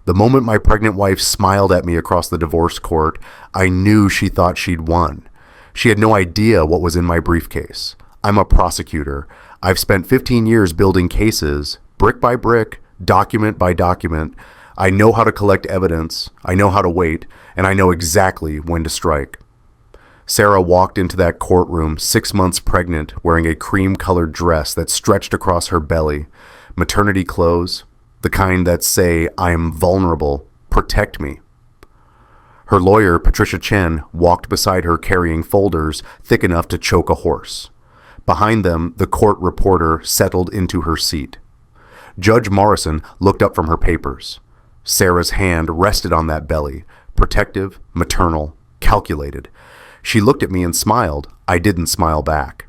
The moment my pregnant wife smiled at me across the divorce court, I knew she thought she'd won. She had no idea what was in my briefcase. I'm a prosecutor. I've spent 15 years building cases, brick by brick, document by document. I know how to collect evidence, I know how to wait, and I know exactly when to strike. Sarah walked into that courtroom 6 months pregnant, wearing a cream-colored dress that stretched across her belly, maternity clothes, the kind that say, "I am vulnerable, protect me." Her lawyer, Patricia Chen, walked beside her carrying folders thick enough to choke a horse. Behind them, the court reporter settled into her seat. Judge Morrison looked up from her papers. Sarah's hand rested on that belly, protective, maternal, calculated. She looked at me and smiled. I didn't smile back.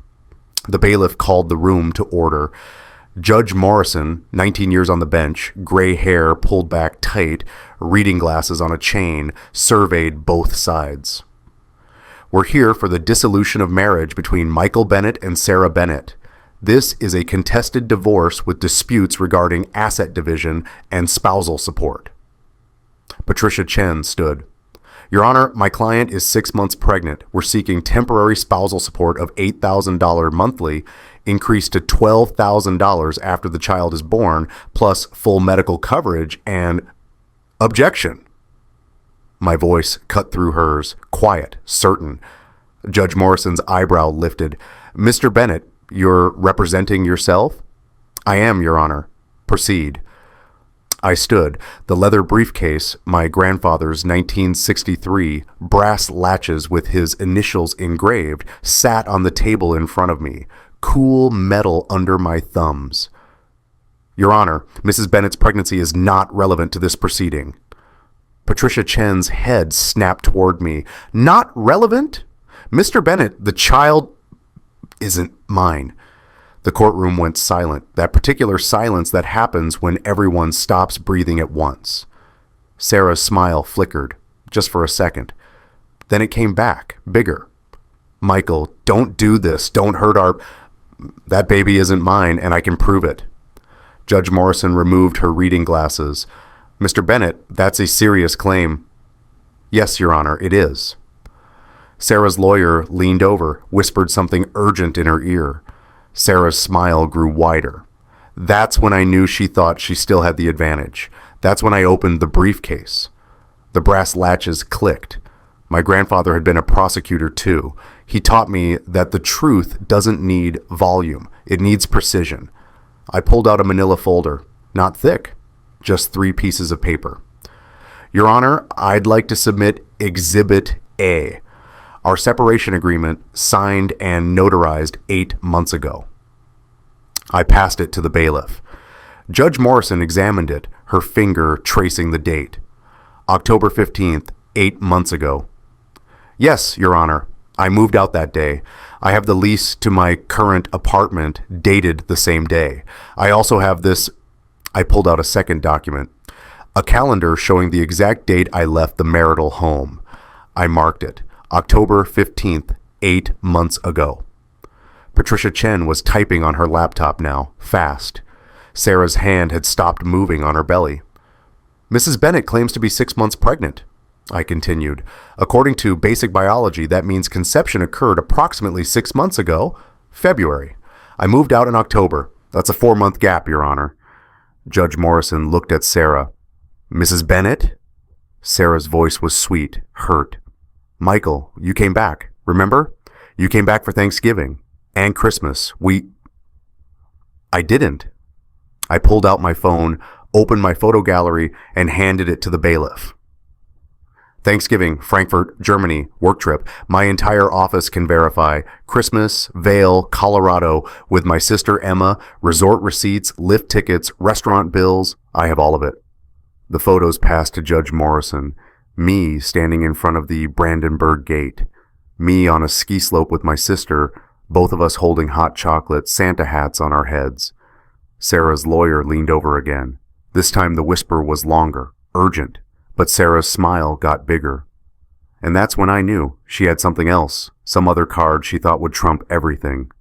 The bailiff called the room to order. Judge Morrison, 19 years on the bench, gray hair pulled back tight, reading glasses on a chain, surveyed both sides. "We're here for the dissolution of marriage between Michael Bennett and Sarah Bennett. This is a contested divorce with disputes regarding asset division and spousal support." Patricia Chen stood. "Your Honor, my client is 6 months pregnant. We're seeking temporary spousal support of $8,000 monthly, increased to $12,000 after the child is born, plus full medical coverage and—" "Objection!" My voice cut through hers, quiet, certain. Judge Morrison's eyebrow lifted. "Mr. Bennett, you're representing yourself?" "I am, Your Honor. Proceed." I stood. The leather briefcase, my grandfather's 1963, brass latches with his initials engraved, sat on the table in front of me, cool metal under my thumbs. "Your Honor, Mrs. Bennett's pregnancy is not relevant to this proceeding." Patricia Chen's head snapped toward me. "Not relevant? Mr. Bennett, the child isn't mine." The courtroom went silent, that particular silence that happens when everyone stops breathing at once. Sarah's smile flickered, just for a second. Then it came back, bigger. "Michael, don't do this. Don't hurt our... That baby isn't mine, and I can prove it." Judge Morrison removed her reading glasses. "Mr. Bennett, that's a serious claim." "Yes, Your Honor, it is." Sarah's lawyer leaned over, whispered something urgent in her ear. Sarah's smile grew wider. That's when I knew she thought she still had the advantage. That's when I opened the briefcase. The brass latches clicked. My grandfather had been a prosecutor too. He taught me that the truth doesn't need volume. It needs precision. I pulled out a manila folder. Not thick, just 3 pieces of paper. "Your Honor, I'd like to submit Exhibit A. Our separation agreement, signed and notarized 8 months ago." I passed it to the bailiff. Judge Morrison examined it, her finger tracing the date. "October 15th, 8 months ago." "Yes, Your Honor. I moved out that day. I have the lease to my current apartment dated the same day. I also have this—" I pulled out a second document. "A calendar showing the exact date I left the marital home." I marked it. October 15th, 8 months ago. Patricia Chen was typing on her laptop now, fast. Sarah's hand had stopped moving on her belly. "Mrs. Bennett claims to be 6 months pregnant," I continued. "According to basic biology, that means conception occurred approximately 6 months ago, February. I moved out in October. That's a 4-month gap, Your Honor." Judge Morrison looked at Sarah. "Mrs. Bennett?" Sarah's voice was sweet, hurt. "Michael, you came back, remember? You came back for Thanksgiving and Christmas. I didn't." I pulled out my phone, opened my photo gallery, and handed it to the bailiff. "Thanksgiving, Frankfurt, Germany, work trip. My entire office can verify. Christmas, Vail, Colorado, with my sister Emma, resort receipts, lift tickets, restaurant bills. I have all of it." The photos passed to Judge Morrison. Me standing in front of the Brandenburg Gate. Me on a ski slope with my sister, both of us holding hot chocolate, Santa hats on our heads. Sarah's lawyer leaned over again. This time the whisper was longer, urgent, but Sarah's smile got bigger. And that's when I knew she had something else, some other card she thought would trump everything.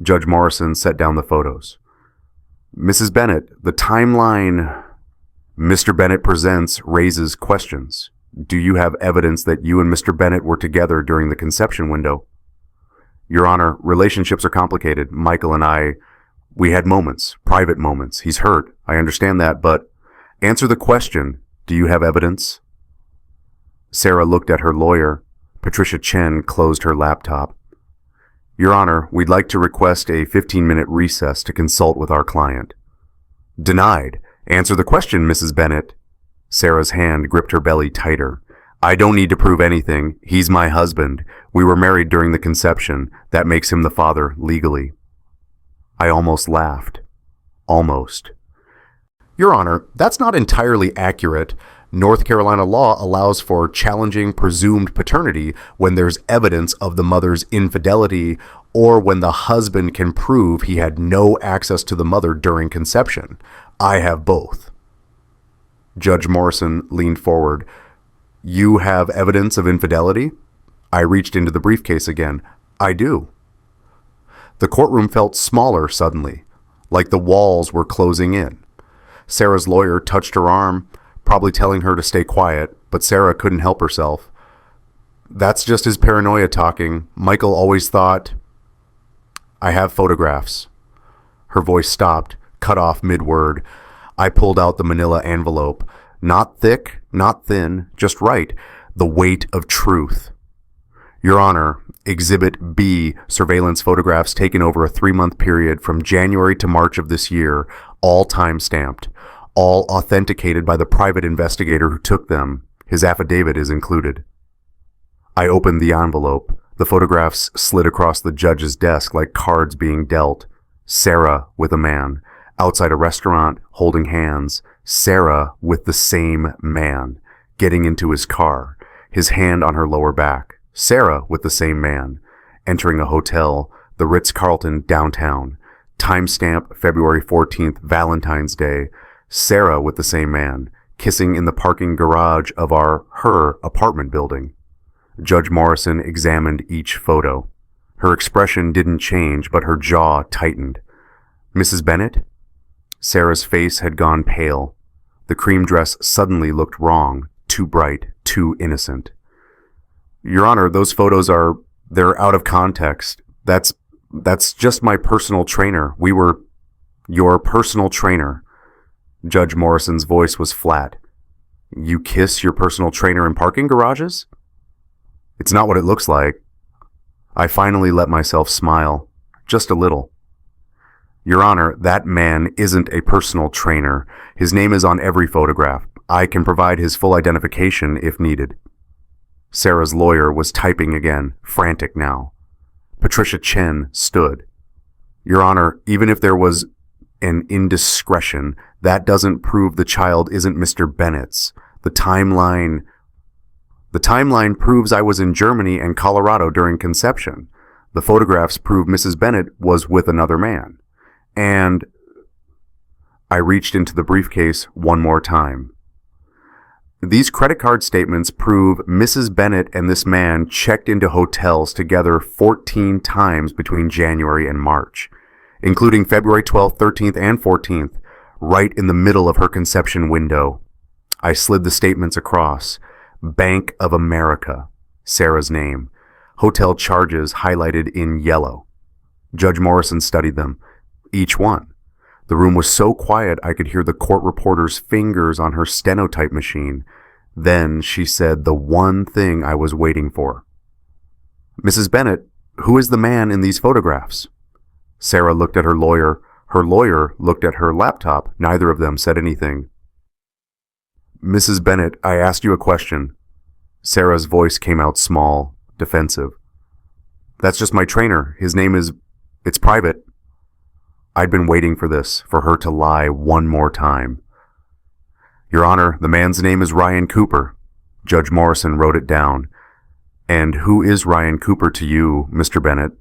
Judge Morrison set down the photos. "Mrs. Bennett, the timeline..." Mr. Bennett presents raises questions. Do you have evidence that you and Mr. Bennett were together during the conception window? Your Honor, relationships are complicated. Michael and I, we had moments, private moments. He's hurt. I understand that, but answer the question. Do you have evidence? Sarah looked at her lawyer. Patricia Chen closed her laptop. Your Honor, we'd like to request a 15-minute recess to consult with our client. Denied. Answer the question, Mrs. Bennett. Sarah's hand gripped her belly tighter. I don't need to prove anything. He's my husband. We were married during the conception. That makes him the father legally. I almost laughed. Almost. Your Honor, that's not entirely accurate. North Carolina law allows for challenging presumed paternity when there's evidence of the mother's infidelity or when the husband can prove he had no access to the mother during conception. I have both. Judge Morrison leaned forward. You have evidence of infidelity? I reached into the briefcase again. I do. The courtroom felt smaller suddenly, like the walls were closing in. Sarah's lawyer touched her arm, probably telling her to stay quiet, but Sarah couldn't help herself. That's just his paranoia talking. Michael always thought... I have photographs. Her voice stopped, cut off mid-word. I pulled out the manila envelope. Not thick, not thin, just right. The weight of truth. Your Honor, Exhibit B, surveillance photographs taken over a 3-month period from January to March of this year, all time-stamped, all authenticated by the private investigator who took them. His affidavit is included. I opened the envelope. The photographs slid across the judge's desk like cards being dealt. Sarah with a man. Outside a restaurant, holding hands. Sarah with the same man. Getting into his car. His hand on her lower back. Sarah with the same man. Entering a hotel, the Ritz-Carlton downtown. Timestamp February 14th, Valentine's Day. Sarah with the same man. Kissing in the parking garage of her apartment building. Judge Morrison examined each photo. Her expression didn't change, but her jaw tightened. Mrs. Bennett? Sarah's face had gone pale. The cream dress suddenly looked wrong, too bright, too innocent. Your Honor, those photos they're out of context. That's just my personal trainer. We were your personal trainer. Judge Morrison's voice was flat. You kiss your personal trainer in parking garages? It's not what it looks like. I finally let myself smile, just a little. Your Honor, that man isn't a personal trainer. His name is on every photograph. I can provide his full identification if needed. Sarah's lawyer was typing again, frantic now. Patricia Chen stood. Your Honor, even if there was an indiscretion, that doesn't prove the child isn't Mr. Bennett's. The timeline proves I was in Germany and Colorado during conception. The photographs prove Mrs. Bennett was with another man. And I reached into the briefcase one more time. These credit card statements prove Mrs. Bennett and this man checked into hotels together 14 times between January and March, including February 12th, 13th, and 14th, right in the middle of her conception window. I slid the statements across. Bank of America, Sarah's name. Hotel charges highlighted in yellow. Judge Morrison studied them, each one. The room was so quiet I could hear the court reporter's fingers on her stenotype machine. Then she said the one thing I was waiting for. Mrs. Bennett, who is the man in these photographs? Sarah looked at her lawyer. Her lawyer looked at her laptop. Neither of them said anything. Mrs. Bennett, I asked you a question. Sarah's voice came out small, defensive. That's just my trainer. His name is... It's private. I'd been waiting for this, for her to lie one more time. Your Honor, the man's name is Ryan Cooper. Judge Morrison wrote it down. And who is Ryan Cooper to you, Mr. Bennett?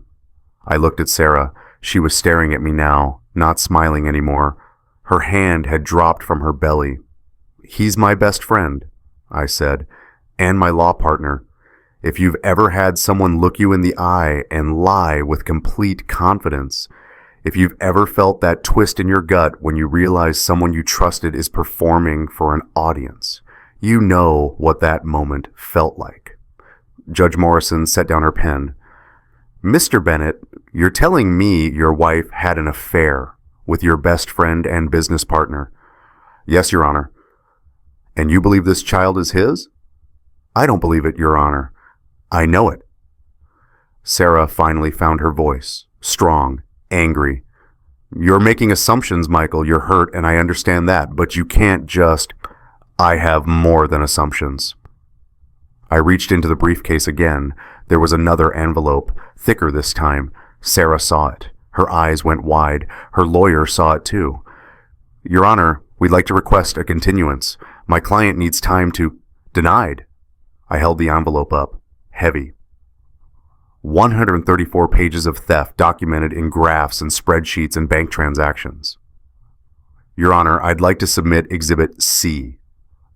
I looked at Sarah. She was staring at me now, not smiling anymore. Her hand had dropped from her belly. He's my best friend, I said, and my law partner. If you've ever had someone look you in the eye and lie with complete confidence, If you've ever felt that twist in your gut when you realize someone you trusted is performing for an audience, you know what that moment felt like. Judge Morrison set down her pen. Mr. Bennett, you're telling me your wife had an affair with your best friend and business partner? Yes, Your Honor. And you believe this child is his? I don't believe it, Your Honor. I know it. Sarah finally found her voice, strong, angry. You're making assumptions, Michael. You're hurt, and I understand that, but you can't just... I have more than assumptions. I reached into the briefcase again. There was another envelope, thicker this time. Sarah saw it. Her eyes went wide. Her lawyer saw it too. Your Honor, we'd like to request a continuance. My client needs time to... Denied. I held the envelope up. Heavy. 134 pages of theft documented in graphs and spreadsheets and bank transactions. Your Honor, I'd like to submit Exhibit C,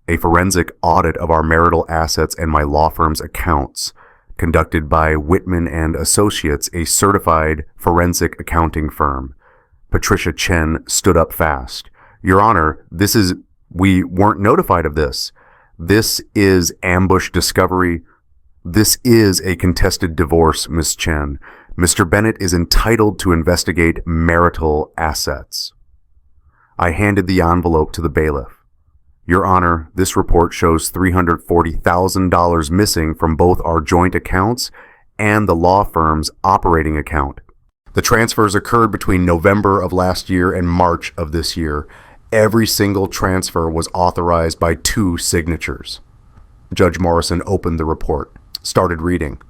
a forensic audit of our marital assets and my law firm's accounts, conducted by Whitman and Associates, a certified forensic accounting firm. Patricia Chen stood up fast. Your Honor, we weren't notified of this. This is ambush discovery. This is a contested divorce, Miss Chen. Mr. Bennett is entitled to investigate marital assets. I handed the envelope to the bailiff. Your Honor, this report shows $340,000 missing from both our joint accounts and the law firm's operating account. The transfers occurred between November of last year and March of this year. Every single transfer was authorized by 2 signatures. Judge Morrison opened the report, started reading.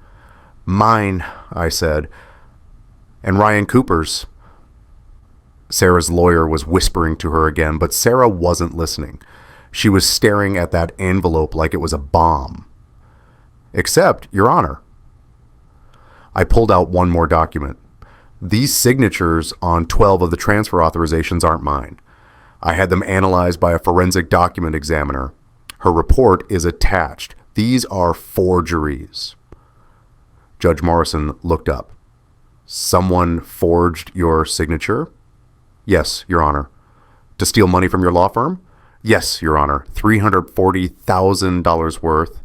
Mine, I said, and Ryan Cooper's. Sarah's lawyer was whispering to her again, but Sarah wasn't listening. She was staring at that envelope like it was a bomb. Except, Your Honor. I pulled out one more document. These signatures on 12 of the transfer authorizations aren't mine. I had them analyzed by a forensic document examiner. Her report is attached. These are forgeries. Judge Morrison looked up. Someone forged your signature? Yes, Your Honor. To steal money from your law firm? Yes, Your Honor. $340,000 worth.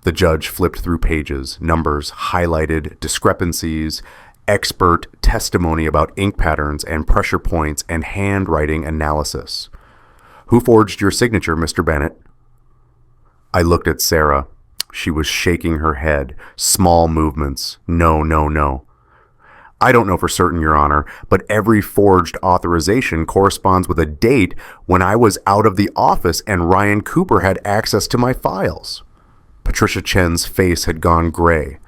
The judge flipped through pages, numbers, highlighted, discrepancies, expert testimony about ink patterns and pressure points and handwriting analysis. Who forged your signature, Mr. Bennett? I looked at Sarah. She was shaking her head. Small movements. No, no, no. I don't know for certain, Your Honor, but every forged authorization corresponds with a date when I was out of the office and Ryan Cooper had access to my files. Patricia Chen's face had gone gray.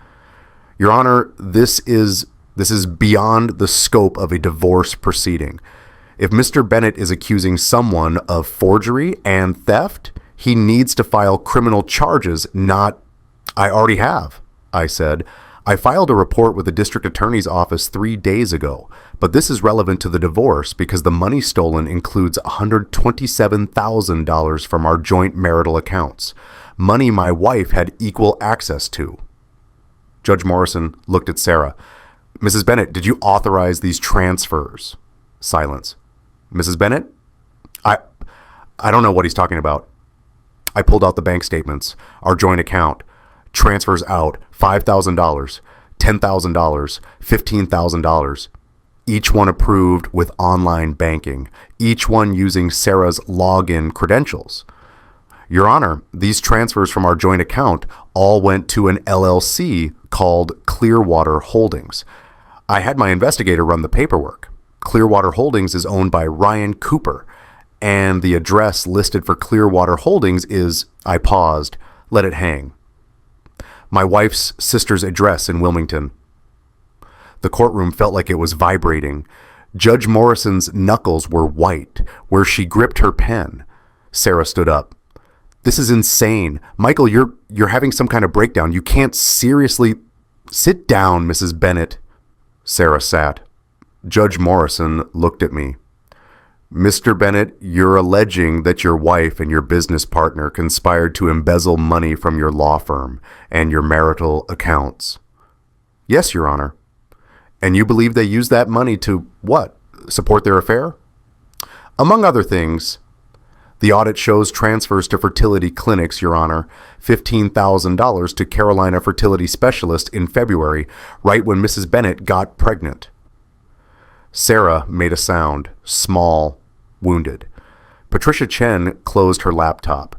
Your Honor, this is beyond the scope of a divorce proceeding. If Mr. Bennett is accusing someone of forgery and theft, he needs to file criminal charges, not... I already have, I said. I filed a report with the district attorney's office 3 days ago, but this is relevant to the divorce because the money stolen includes $127,000 from our joint marital accounts, money my wife had equal access to. Judge Morrison looked at Sarah. Mrs. Bennett, did you authorize these transfers? Silence. Mrs. Bennett? I don't know what he's talking about. I pulled out the bank statements, our joint account. Transfers out, $5,000, $10,000, $15,000. Each one approved with online banking. Each one using Sarah's login credentials. Your Honor, these transfers from our joint account all went to an LLC called Clearwater Holdings. I had my investigator run the paperwork. Clearwater Holdings is owned by Ryan Cooper, and the address listed for Clearwater Holdings is... I paused. Let it hang. My wife's sister's address in Wilmington. The courtroom felt like it was vibrating. Judge Morrison's knuckles were white where she gripped her pen. Sarah stood up. This is insane. Michael, you're having some kind of breakdown. You can't seriously... Sit down, Mrs. Bennett. Sarah sat. Judge Morrison looked at me. Mr. Bennett, you're alleging that your wife and your business partner conspired to embezzle money from your law firm and your marital accounts. Yes, Your Honor. And you believe they used that money to what? Support their affair? Among other things, the audit shows transfers to fertility clinics, Your Honor, $15,000 to Carolina fertility specialist in February, right when Mrs. Bennett got pregnant. Sarah made a sound, small, wounded. Patricia Chen closed her laptop.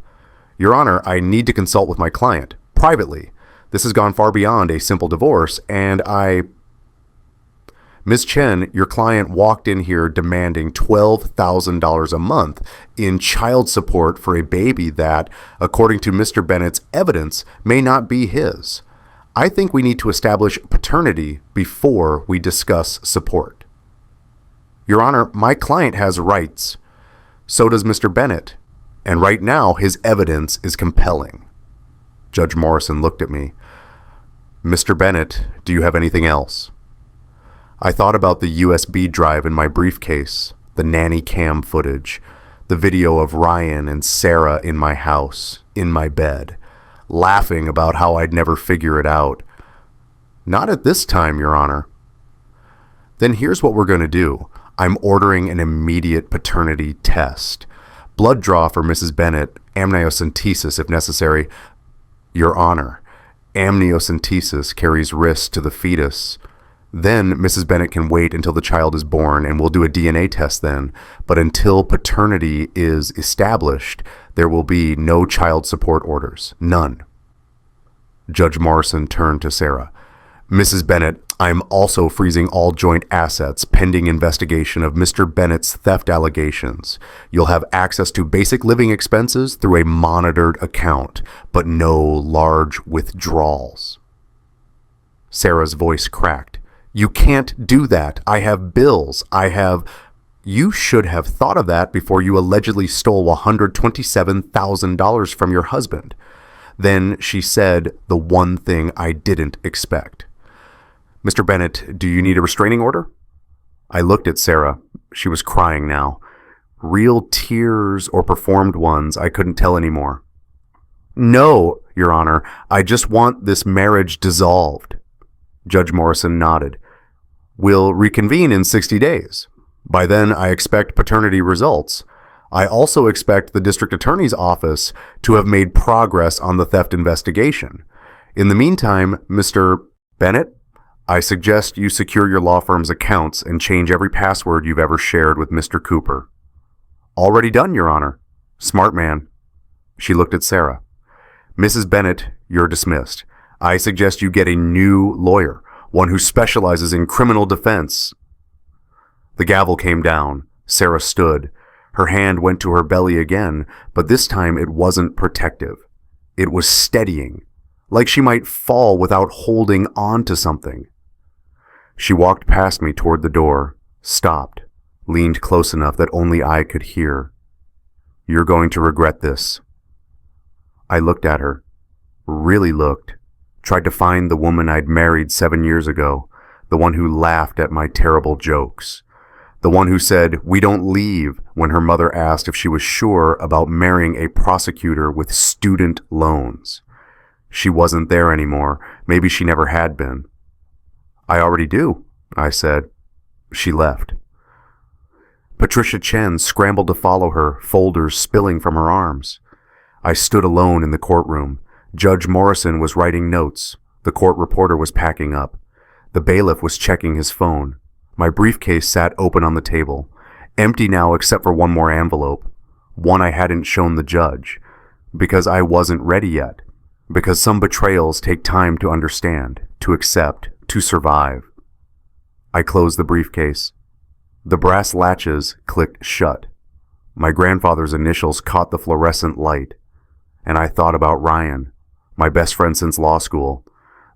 Your Honor, I need to consult with my client, privately. This has gone far beyond a simple divorce, and Ms. Chen, your client walked in here demanding $12,000 a month in child support for a baby that, according to Mr. Bennett's evidence, may not be his. I think we need to establish paternity before we discuss support. Your Honor, my client has rights. So does Mr. Bennett. And right now, his evidence is compelling. Judge Morrison looked at me. Mr. Bennett, do you have anything else? I thought about the USB drive in my briefcase, the nanny cam footage, the video of Ryan and Sarah in my house, in my bed, laughing about how I'd never figure it out. Not at this time, Your Honor. Then here's what we're going to do. I'm ordering an immediate paternity test. Blood draw for Mrs. Bennett, amniocentesis if necessary. Your Honor, amniocentesis carries risk to the fetus. Then Mrs. Bennett can wait until the child is born and we'll do a DNA test then. But until paternity is established, there will be no child support orders. None. Judge Morrison turned to Sarah. Mrs. Bennett, I'm also freezing all joint assets pending investigation of Mr. Bennett's theft allegations. You'll have access to basic living expenses through a monitored account, but no large withdrawals. Sarah's voice cracked. You can't do that. I have bills. You should have thought of that before you allegedly stole $127,000 from your husband. Then she said the one thing I didn't expect. Mr. Bennett, do you need a restraining order? I looked at Sarah. She was crying now. Real tears or performed ones, I couldn't tell anymore. No, Your Honor, I just want this marriage dissolved. Judge Morrison nodded. We'll reconvene in 60 days. By then, I expect paternity results. I also expect the district attorney's office to have made progress on the theft investigation. In the meantime, Mr. Bennett, I suggest you secure your law firm's accounts and change every password you've ever shared with Mr. Cooper. Already done, Your Honor. Smart man. She looked at Sarah. Mrs. Bennett, you're dismissed. I suggest you get a new lawyer, one who specializes in criminal defense. The gavel came down. Sarah stood. Her hand went to her belly again, but this time it wasn't protective. It was steadying, like she might fall without holding on to something. She walked past me toward the door, stopped, leaned close enough that only I could hear. You're going to regret this. I looked at her, really looked, tried to find the woman I'd married 7 years ago, the one who laughed at my terrible jokes, the one who said, "We don't leave," when her mother asked if she was sure about marrying a prosecutor with student loans. She wasn't there anymore. Maybe she never had been. I already do, I said. She left. Patricia Chen scrambled to follow her, folders spilling from her arms. I stood alone in the courtroom. Judge Morrison was writing notes. The court reporter was packing up. The bailiff was checking his phone. My briefcase sat open on the table, empty now except for one more envelope, one I hadn't shown the judge, because I wasn't ready yet, because some betrayals take time to understand, to accept, to survive. I closed the briefcase. The brass latches clicked shut. My grandfather's initials caught the fluorescent light, and I thought about Ryan, my best friend since law school,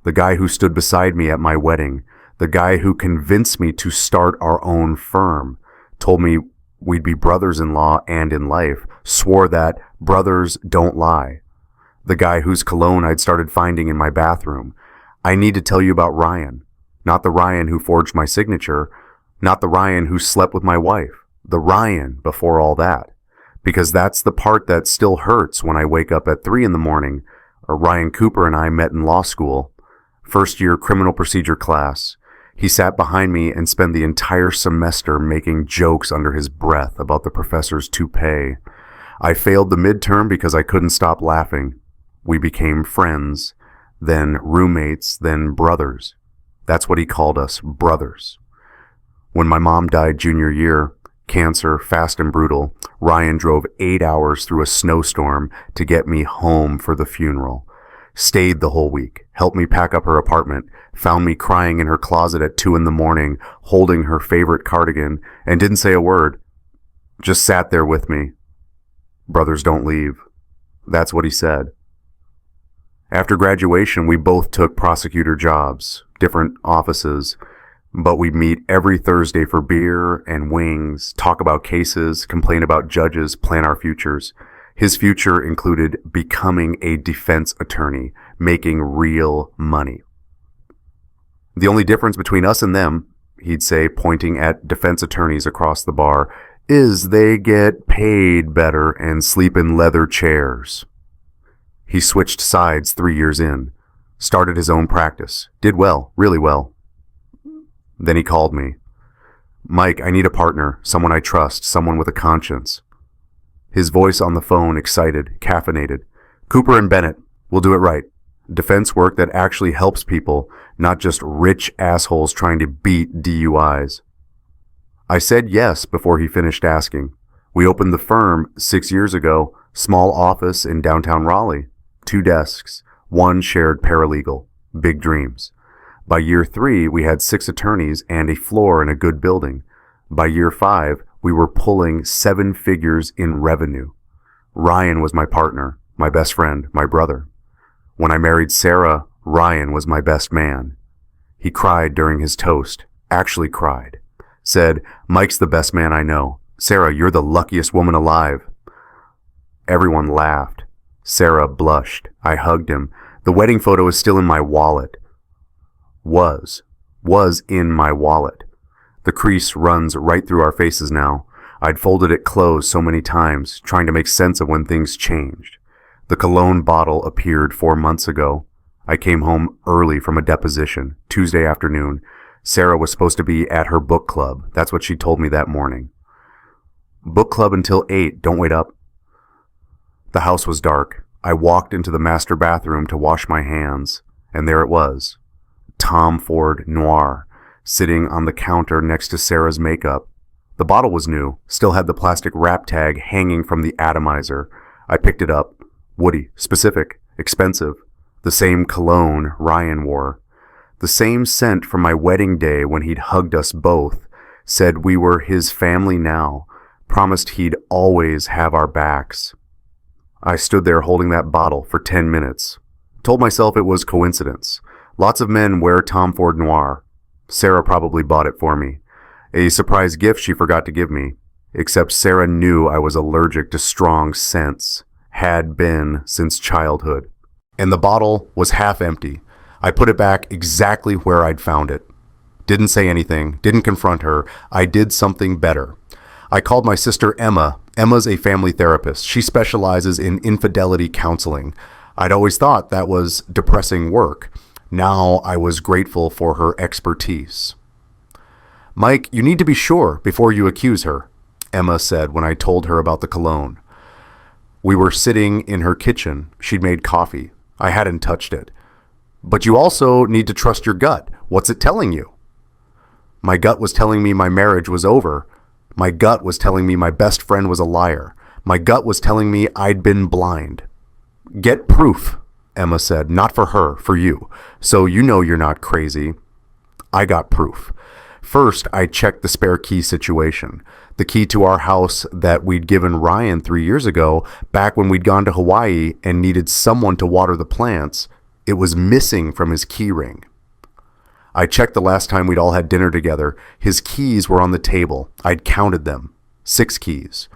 the guy who stood beside me at my wedding, the guy who convinced me to start our own firm, told me we'd be brothers-in-law and in life, swore that brothers don't lie, the guy whose cologne I'd started finding in my bathroom. I need to tell you about Ryan, not the Ryan who forged my signature, not the Ryan who slept with my wife, the Ryan before all that, because that's the part that still hurts when I wake up at 3 a.m. Ryan Cooper and I met in law school, first-year criminal procedure class. He sat behind me and spent the entire semester making jokes under his breath about the professor's toupee. I failed the midterm because I couldn't stop laughing. We became friends, then roommates, then brothers. That's what he called us, brothers. When my mom died junior year, cancer, fast and brutal, Ryan drove 8 hours through a snowstorm to get me home for the funeral. Stayed the whole week, helped me pack up her apartment, found me crying in her closet at 2 a.m, holding her favorite cardigan, and didn't say a word. Just sat there with me. Brothers don't leave. That's what he said. After graduation, we both took prosecutor jobs, different offices, but we'd meet every Thursday for beer and wings, talk about cases, complain about judges, plan our futures. His future included becoming a defense attorney, making real money. The only difference between us and them, he'd say, pointing at defense attorneys across the bar, is they get paid better and sleep in leather chairs. He switched sides 3 years in, started his own practice, did well, really well. Then he called me. Mike, I need a partner, someone I trust, someone with a conscience. His voice on the phone, excited, caffeinated. Cooper and Bennett, we'll do it right. Defense work that actually helps people, not just rich assholes trying to beat DUIs. I said yes before he finished asking. We opened the firm 6 years ago, small office in downtown Raleigh. 2 desks, 1 shared paralegal. Big dreams. By year 3, we had 6 attorneys and a floor in a good building. By year 5, we were pulling 7 figures in revenue. Ryan was my partner, my best friend, my brother. When I married Sarah, Ryan was my best man. He cried during his toast, actually cried. Said, Mike's the best man I know. Sarah, you're the luckiest woman alive. Everyone laughed. Sarah blushed. I hugged him. The wedding photo is still in my wallet. Was in my wallet. The crease runs right through our faces now. I'd folded it closed so many times, trying to make sense of when things changed. The cologne bottle appeared 4 months ago. I came home early from a deposition, Tuesday afternoon. Sarah was supposed to be at her book club. That's what she told me that morning. Book club until 8, don't wait up. The house was dark. I walked into the master bathroom to wash my hands, and there it was. Tom Ford Noir, sitting on the counter next to Sarah's makeup. The bottle was new, still had the plastic wrap tag hanging from the atomizer. I picked it up. Woody, specific, expensive. The same cologne Ryan wore. The same scent from my wedding day when he'd hugged us both, said we were his family now, promised he'd always have our backs. I stood there holding that bottle for 10 minutes. Told myself it was coincidence. Lots of men wear Tom Ford Noir. Sarah probably bought it for me. A surprise gift she forgot to give me. Except Sarah knew I was allergic to strong scents. Had been since childhood. And the bottle was half empty. I put it back exactly where I'd found it. Didn't say anything, didn't confront her. I did something better. I called my sister Emma. Emma's a family therapist. She specializes in infidelity counseling. I'd always thought that was depressing work. Now I was grateful for her expertise. Mike, you need to be sure before you accuse her, Emma said when I told her about the cologne. We were sitting in her kitchen. She'd made coffee. I hadn't touched it. But you also need to trust your gut. What's it telling you? My gut was telling me my marriage was over. My gut was telling me my best friend was a liar. My gut was telling me I'd been blind. Get proof, Emma said. Not for her, for you. So you know you're not crazy. I got proof. First, I checked the spare key situation. The key to our house that we'd given Ryan 3 years ago, back when we'd gone to Hawaii and needed someone to water the plants. It was missing from his key ring. I checked the last time we'd all had dinner together. His keys were on the table. I'd counted them. 6 keys.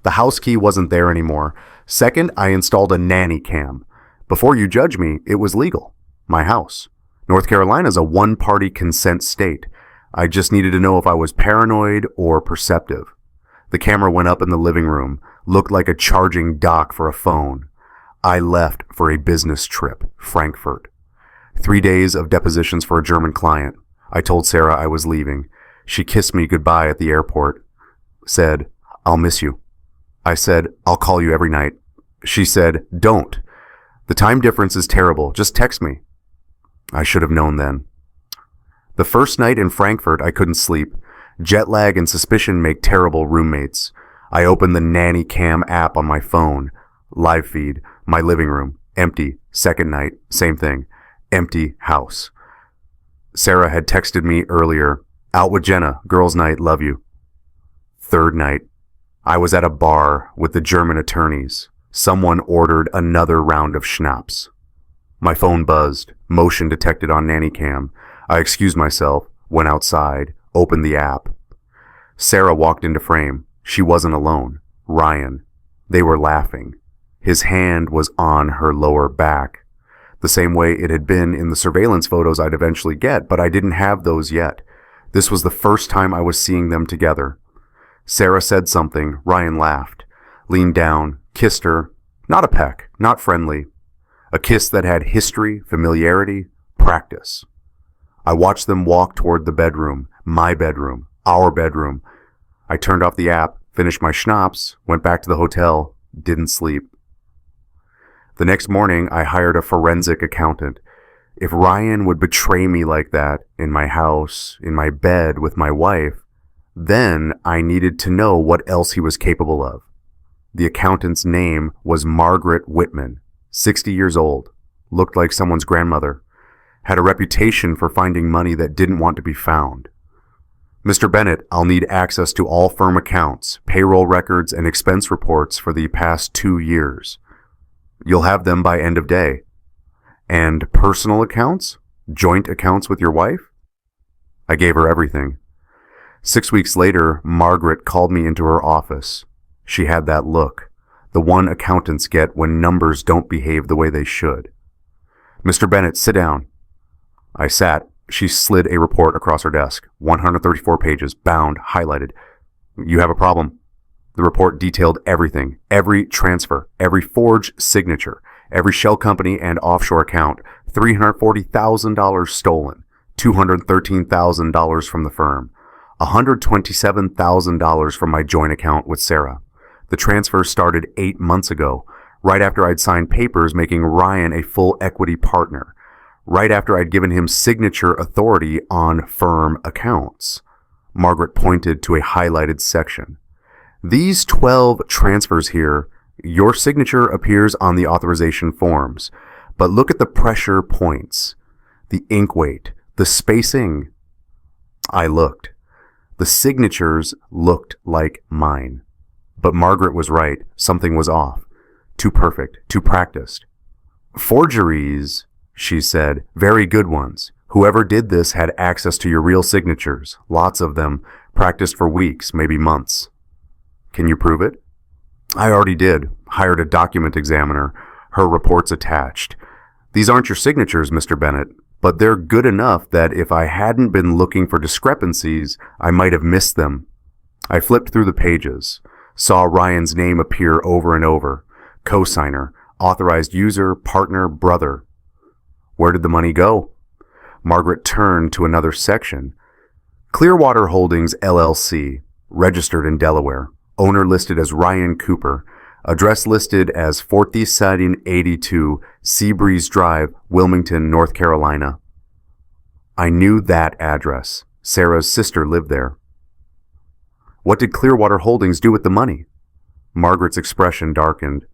The house key wasn't there anymore. Second, I installed a nanny cam. Before you judge me, it was legal. My house. North Carolina's a one-party consent state. I just needed to know if I was paranoid or perceptive. The camera went up in the living room. Looked like a charging dock for a phone. I left for a business trip, Frankfurt. 3 days of depositions for a German client. I told Sarah I was leaving. She kissed me goodbye at the airport. Said, "I'll miss you." I said, "I'll call you every night." She said, "Don't. The time difference is terrible. Just text me." I should have known then. The first night in Frankfurt, I couldn't sleep. Jet lag and suspicion make terrible roommates. I opened the Nanny Cam app on my phone. Live feed. My living room. Empty. Second night. Same thing. Empty house. Sarah had texted me earlier. "Out with Jenna. Girls' night. Love you." Third night. I was at a bar with the German attorneys. Someone ordered another round of schnapps. My phone buzzed. Motion detected on Nanny Cam. I excused myself, went outside, opened the app. Sarah walked into frame. She wasn't alone. Ryan. They were laughing. His hand was on her lower back, the same way it had been in the surveillance photos I'd eventually get, but I didn't have those yet. This was the first time I was seeing them together. Sarah said something. Ryan laughed, leaned down, kissed her. Not a peck, not friendly. A kiss that had history, familiarity, practice. I watched them walk toward the bedroom, my bedroom, our bedroom. I turned off the app, finished my schnapps, went back to the hotel, didn't sleep. The next morning, I hired a forensic accountant. If Ryan would betray me like that, in my house, in my bed with my wife, then I needed to know what else he was capable of. The accountant's name was Margaret Whitman, 60 years old, looked like someone's grandmother, had a reputation for finding money that didn't want to be found. "Mr. Bennett, I'll need access to all firm accounts, payroll records, and expense reports for the past 2 years. You'll have them by end of day. And personal accounts? Joint accounts with your wife?" I gave her everything. 6 weeks later, Margaret called me into her office. She had that look, the one accountants get when numbers don't behave the way they should. "Mr. Bennett, sit down." I sat. She slid a report across her desk, 134 pages, bound, highlighted. "You have a problem." The report detailed everything, every transfer, every forged signature, every shell company and offshore account, $340,000 stolen, $213,000 from the firm, $127,000 from my joint account with Sarah. The transfer started 8 months ago, right after I'd signed papers making Ryan a full equity partner, right after I'd given him signature authority on firm accounts. Margaret pointed to a highlighted section. "These 12 transfers here, your signature appears on the authorization forms, but look at the pressure points, the ink weight, the spacing." I looked. The signatures looked like mine. But Margaret was right. Something was off. Too perfect. Too practiced. "Forgeries," she said. "Very good ones. Whoever did this had access to your real signatures. Lots of them. Practiced for weeks, maybe months." "Can you prove it?" "I already did. Hired a document examiner. Her report's attached. These aren't your signatures, Mr. Bennett, but they're good enough that if I hadn't been looking for discrepancies, I might have missed them." I flipped through the pages, saw Ryan's name appear over and over. Co-signer, authorized user, partner, brother. Where did the money go? Margaret turned to another section. Clearwater Holdings, LLC, registered in Delaware. Owner listed as Ryan Cooper. Address listed as 4782 Seabreeze Drive, Wilmington, North Carolina. I knew that address. Sarah's sister lived there. What did Clearwater Holdings do with the money? Margaret's expression darkened.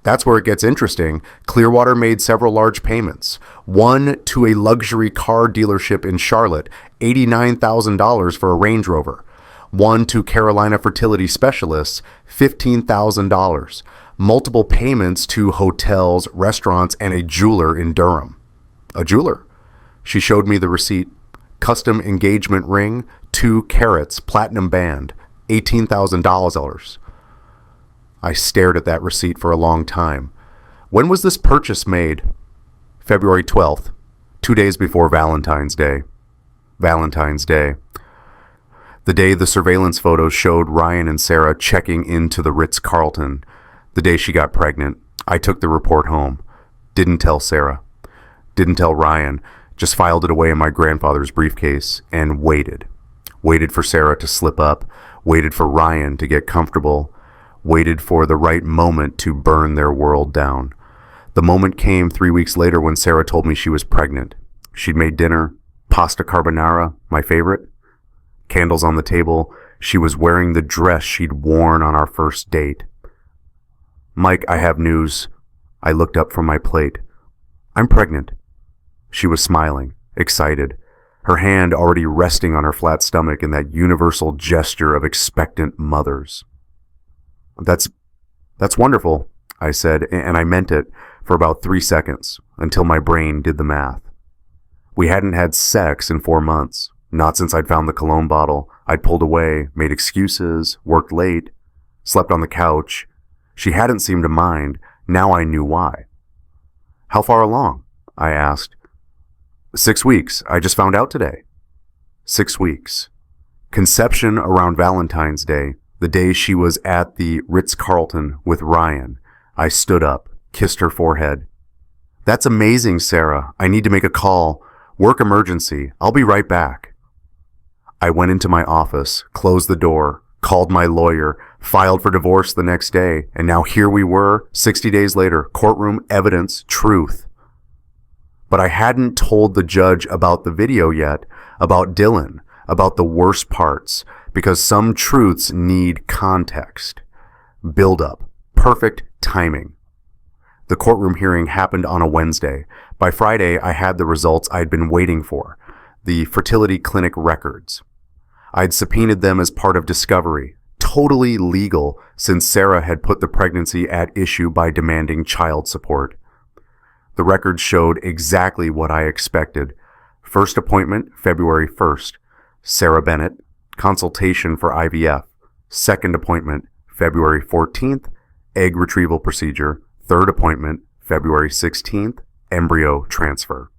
That's where it gets interesting. Clearwater made several large payments. One to a luxury car dealership in Charlotte, $89,000 for a Range Rover. One to Carolina Fertility Specialists, $15,000. Multiple payments to hotels, restaurants, and a jeweler in Durham. A jeweler? She showed me the receipt. Custom engagement ring, 2 carats, platinum band, $18,000. I stared at that receipt for a long time. When was this purchase made? February 12th, 2 days before Valentine's Day. Valentine's Day. The day the surveillance photos showed Ryan and Sarah checking into the Ritz-Carlton. The day she got pregnant. I took the report home. Didn't tell Sarah. Didn't tell Ryan. Just filed it away in my grandfather's briefcase and waited. Waited for Sarah to slip up, waited for Ryan to get comfortable, waited for the right moment to burn their world down. The moment came 3 weeks later when Sarah told me she was pregnant. She'd made dinner, pasta carbonara, my favorite, candles on the table. She was wearing the dress she'd worn on our first date. "Mike, I have news." I looked up from my plate. "I'm pregnant." She was smiling, excited, her hand already resting on her flat stomach in that universal gesture of expectant mothers. That's wonderful," I said, and I meant it for about 3 seconds, until my brain did the math. We hadn't had sex in 4 months, not since I'd found the cologne bottle. I'd pulled away, made excuses, worked late, slept on the couch. She hadn't seemed to mind. Now I knew why. "How far along?" I asked. 6 weeks. I just found out today." 6 weeks. Conception around Valentine's Day, the day she was at the Ritz-Carlton with Ryan. I stood up, kissed her forehead. "That's amazing, Sarah. I need to make a call. Work emergency. I'll be right back." I went into my office, closed the door, called my lawyer, filed for divorce the next day, and now here we were, 60 days later, courtroom evidence, truth. But I hadn't told the judge about the video yet, about Dylan, about the worst parts, because some truths need context. Build up. Perfect timing. The courtroom hearing happened on a Wednesday. By Friday, I had the results I'd been waiting for, the fertility clinic records. I'd subpoenaed them as part of discovery, totally legal since Sarah had put the pregnancy at issue by demanding child support. The records showed exactly what I expected. First appointment, February 1st. Sarah Bennett, consultation for IVF. Second appointment, February 14th, egg retrieval procedure. Third appointment, February 16th, embryo transfer.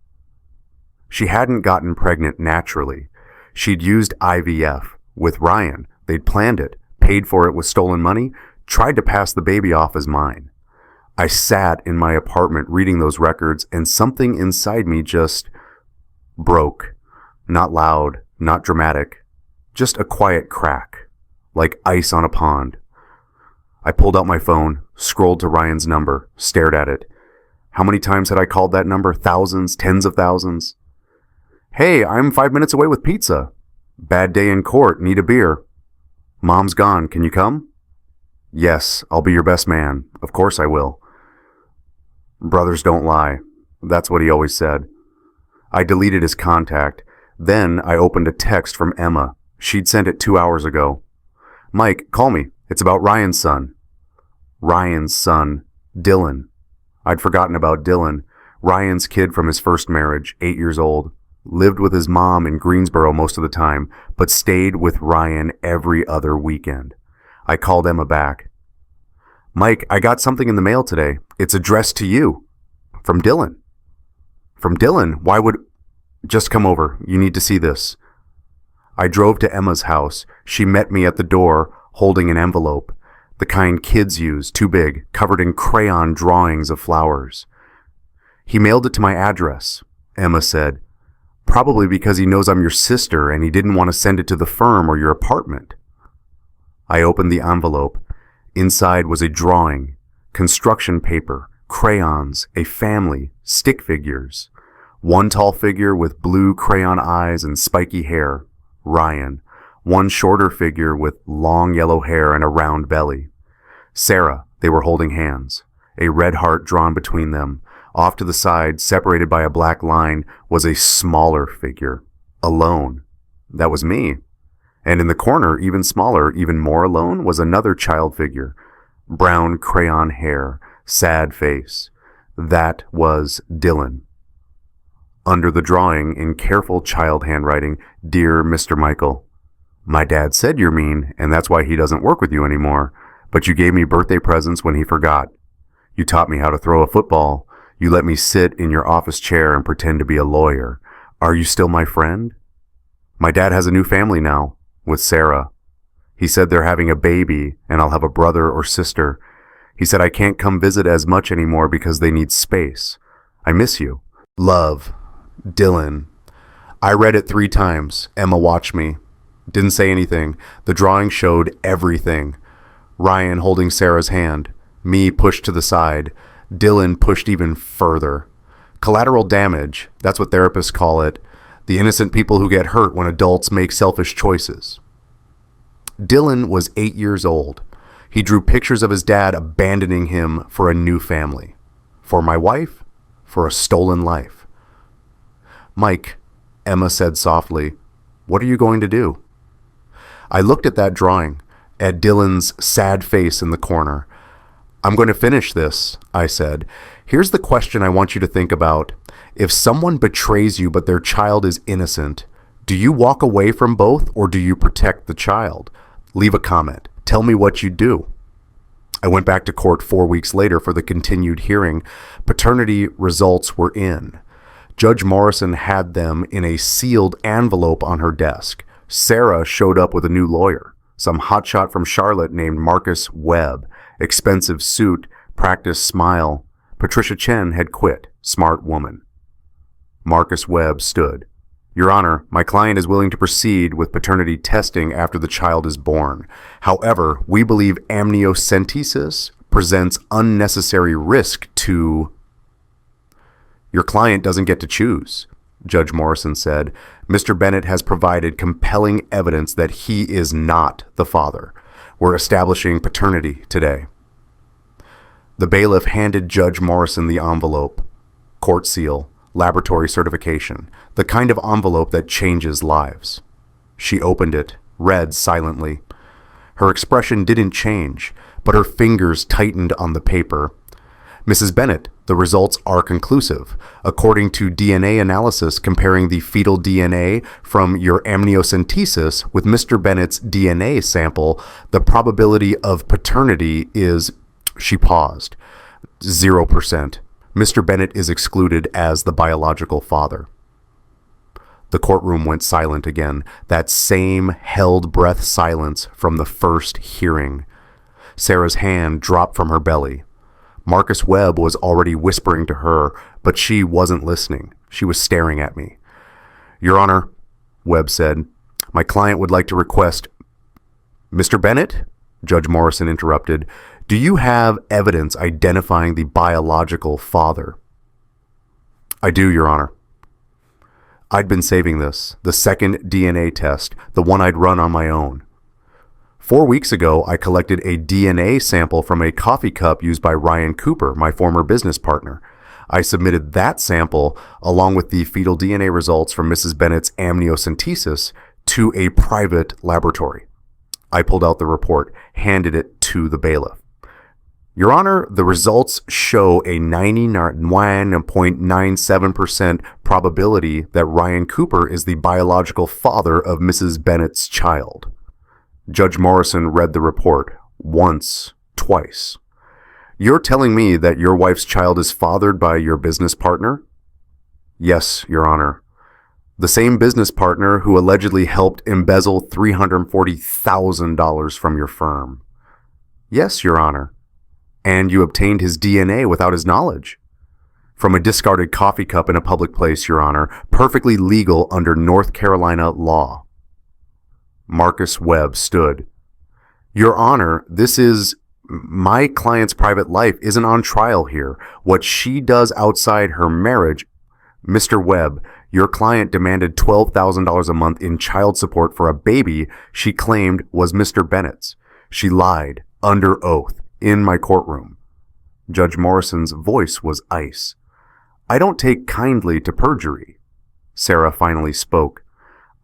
She hadn't gotten pregnant naturally. She'd used IVF with Ryan. They'd planned it, paid for it with stolen money, tried to pass the baby off as mine. I sat in my apartment reading those records, and something inside me just broke. Not loud, not dramatic, just a quiet crack, like ice on a pond. I pulled out my phone, scrolled to Ryan's number, stared at it. How many times had I called that number? Thousands, tens of thousands. "Hey, I'm 5 minutes away with pizza. Bad day in court, need a beer. Mom's gone, can you come?" "Yes, I'll be your best man. Of course I will." Brothers don't lie. That's what he always said. I deleted his contact. Then I opened a text from Emma. She'd sent it 2 hours ago. "Mike, call me. It's about Ryan's son." Ryan's son, Dylan. I'd forgotten about Dylan. Ryan's kid from his first marriage, 8 years old. Lived with his mom in Greensboro most of the time, but stayed with Ryan every other weekend. I called Emma back. "Mike, I got something in the mail today. It's addressed to you. From Dylan." "From Dylan? Why would—" "Just come over. You need to see this." I drove to Emma's house. She met me at the door, holding an envelope. The kind kids use, too big, covered in crayon drawings of flowers. "He mailed it to my address," Emma said. "Probably because he knows I'm your sister and he didn't want to send it to the firm or your apartment." I opened the envelope. Inside was a drawing, construction paper, crayons, a family, stick figures. One tall figure with blue crayon eyes and spiky hair, Ryan. One shorter figure with long yellow hair and a round belly. Sarah. They were holding hands. A red heart drawn between them. Off to the side, separated by a black line, was a smaller figure. Alone. That was me. And in the corner, even smaller, even more alone, was another child figure. Brown crayon hair, sad face. That was Dylan. Under the drawing, in careful child handwriting, "Dear Mr. Michael, my dad said you're mean, and that's why he doesn't work with you anymore. But you gave me birthday presents when he forgot. You taught me how to throw a football. You let me sit in your office chair and pretend to be a lawyer. Are you still my friend? My dad has a new family now, with Sarah. He said they're having a baby, and I'll have a brother or sister. He said I can't come visit as much anymore because they need space. I miss you. Love, Dylan. I read it 3 times. Emma watched me. Didn't say anything. The drawing showed everything. Ryan holding Sarah's hand. Me pushed to the side. Dylan pushed even further. Collateral damage, that's what therapists call it. The innocent people who get hurt when adults make selfish choices. Dylan was 8 years old. He drew pictures of his dad abandoning him for a new family. For my wife, for a stolen life. Mike, Emma said softly, what are you going to do? I looked at that drawing, at Dylan's sad face in the corner. I'm going to finish this, I said. Here's the question I want you to think about. If someone betrays you but their child is innocent, do you walk away from both or do you protect the child? Leave a comment. Tell me what you do. I went back to court 4 weeks later for the continued hearing. Paternity results were in. Judge Morrison had them in a sealed envelope on her desk. Sarah showed up with a new lawyer, some hotshot from Charlotte named Marcus Webb. Expensive suit, practiced smile. Patricia Chen had quit. Smart woman. Marcus Webb stood. Your Honor, my client is willing to proceed with paternity testing after the child is born. However, we believe amniocentesis presents unnecessary risk to... Your client doesn't get to choose, Judge Morrison said. Mr. Bennett has provided compelling evidence that he is not the father. We're establishing paternity today. The bailiff handed Judge Morrison the envelope. Court seal, laboratory certification, the kind of envelope that changes lives. She opened it, read silently. Her expression didn't change, but her fingers tightened on the paper. Mrs. Bennett, the results are conclusive. According to DNA analysis comparing the fetal DNA from your amniocentesis with Mr. Bennett's DNA sample, the probability of paternity is, she paused, 0%. Mr. Bennett is excluded as the biological father. The courtroom went silent again, that same held breath silence from the first hearing. Sarah's hand dropped from her belly. Marcus Webb was already whispering to her, but she wasn't listening. She was staring at me. Your Honor, Webb said, my client would like to request... Mr. Bennett? Judge Morrison interrupted. Do you have evidence identifying the biological father? I do, Your Honor. I'd been saving this, the second DNA test, the one I'd run on my own. 4 weeks ago, I collected a DNA sample from a coffee cup used by Ryan Cooper, my former business partner. I submitted that sample, along with the fetal DNA results from Mrs. Bennett's amniocentesis, to a private laboratory. I pulled out the report, handed it to the bailiff. Your Honor, the results show a 99.97% probability that Ryan Cooper is the biological father of Mrs. Bennett's child. Judge Morrison read the report once, twice. You're telling me that your wife's child is fathered by your business partner? Yes, Your Honor. The same business partner who allegedly helped embezzle $340,000 from your firm. Yes, Your Honor. And you obtained his DNA without his knowledge. From a discarded coffee cup in a public place, Your Honor, perfectly legal under North Carolina law. Marcus Webb stood. Your Honor, this is... My client's private life isn't on trial here. What she does outside her marriage... Mr. Webb, your client demanded $12,000 a month in child support for a baby she claimed was Mr. Bennett's. She lied, under oath, in my courtroom. Judge Morrison's voice was ice. I don't take kindly to perjury. Sarah finally spoke.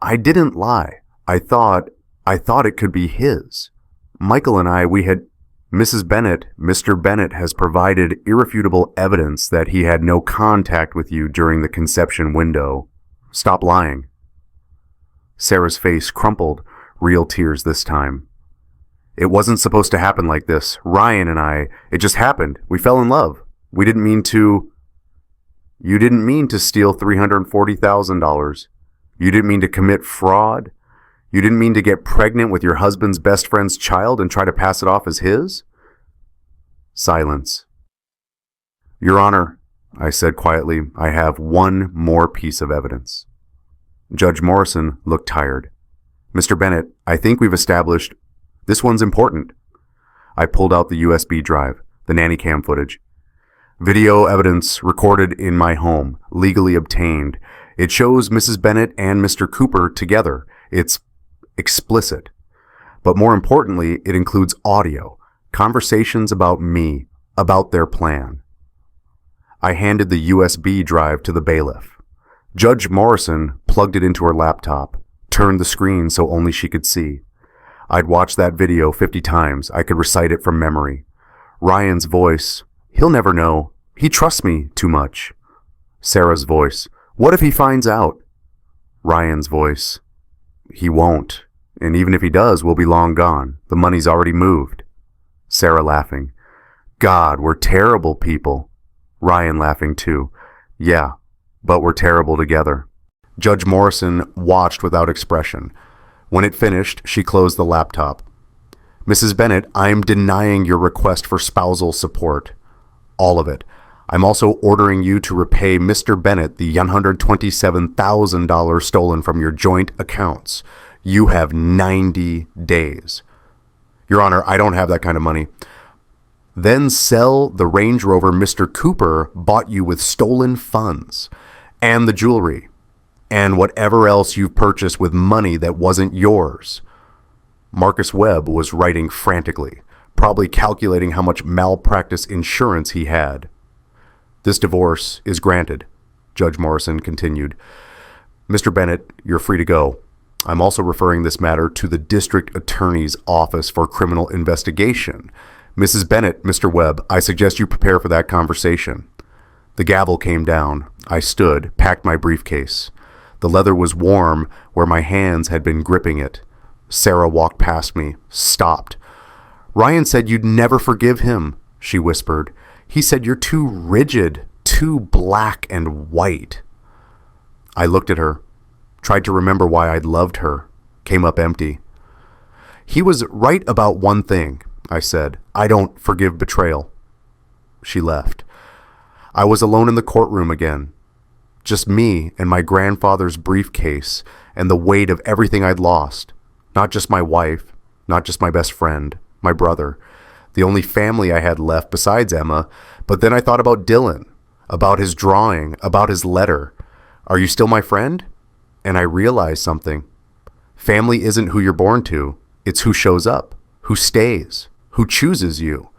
I didn't lie. I thought it could be his. Michael and I, we had... Mrs. Bennett, Mr. Bennett has provided irrefutable evidence that he had no contact with you during the conception window. Stop lying. Sarah's face crumpled, real tears this time. It wasn't supposed to happen like this. Ryan and I, it just happened. We fell in love. We didn't mean to... You didn't mean to steal $340,000. You didn't mean to commit fraud. You didn't mean to get pregnant with your husband's best friend's child and try to pass it off as his? Silence. Your Honor, I said quietly. I have one more piece of evidence. Judge Morrison looked tired. Mr. Bennett, I think we've established this one's important. I pulled out the USB drive, the nanny cam footage. Video evidence recorded in my home, legally obtained. It shows Mrs. Bennett and Mr. Cooper together. It's explicit. But more importantly, it includes audio, conversations about me, about their plan. I handed the USB drive to the bailiff. Judge Morrison plugged it into her laptop, turned the screen so only she could see. I'd watched that video 50 times. I could recite it from memory. Ryan's voice, he'll never know. He trusts me too much. Sarah's voice, what if he finds out? Ryan's voice, he won't. And even if he does, we'll be long gone. The money's already moved. Sarah laughing, God, we're terrible people. Ryan laughing too. Yeah, but we're terrible together. Judge Morrison watched without expression. When it finished, she closed the laptop. Mrs. Bennett, I'm denying your request for spousal support. All of it. I'm also ordering you to repay Mr. Bennett the $127,000 stolen from your joint accounts. You have 90 days. Your Honor, I don't have that kind of money. Then sell the Range Rover Mr. Cooper bought you with stolen funds, and the jewelry, and whatever else you've purchased with money that wasn't yours. Marcus Webb was writing frantically, probably calculating how much malpractice insurance he had. This divorce is granted, Judge Morrison continued. Mr. Bennett, you're free to go. I'm also referring this matter to the District Attorney's Office for Criminal Investigation. Mrs. Bennett, Mr. Webb, I suggest you prepare for that conversation. The gavel came down. I stood, packed my briefcase. The leather was warm where my hands had been gripping it. Sarah walked past me, stopped. Ryan said you'd never forgive him, she whispered. He said you're too rigid, too black and white. I looked at her, tried to remember why I'd loved her, came up empty. He was right about one thing, I said. I don't forgive betrayal. She left. I was alone in the courtroom again. Just me and my grandfather's briefcase and the weight of everything I'd lost. Not just my wife, not just my best friend, my brother, the only family I had left besides Emma. But then I thought about Dylan, about his drawing, about his letter. Are you still my friend? And I realized something. Family isn't who you're born to. It's who shows up, who stays, who chooses you.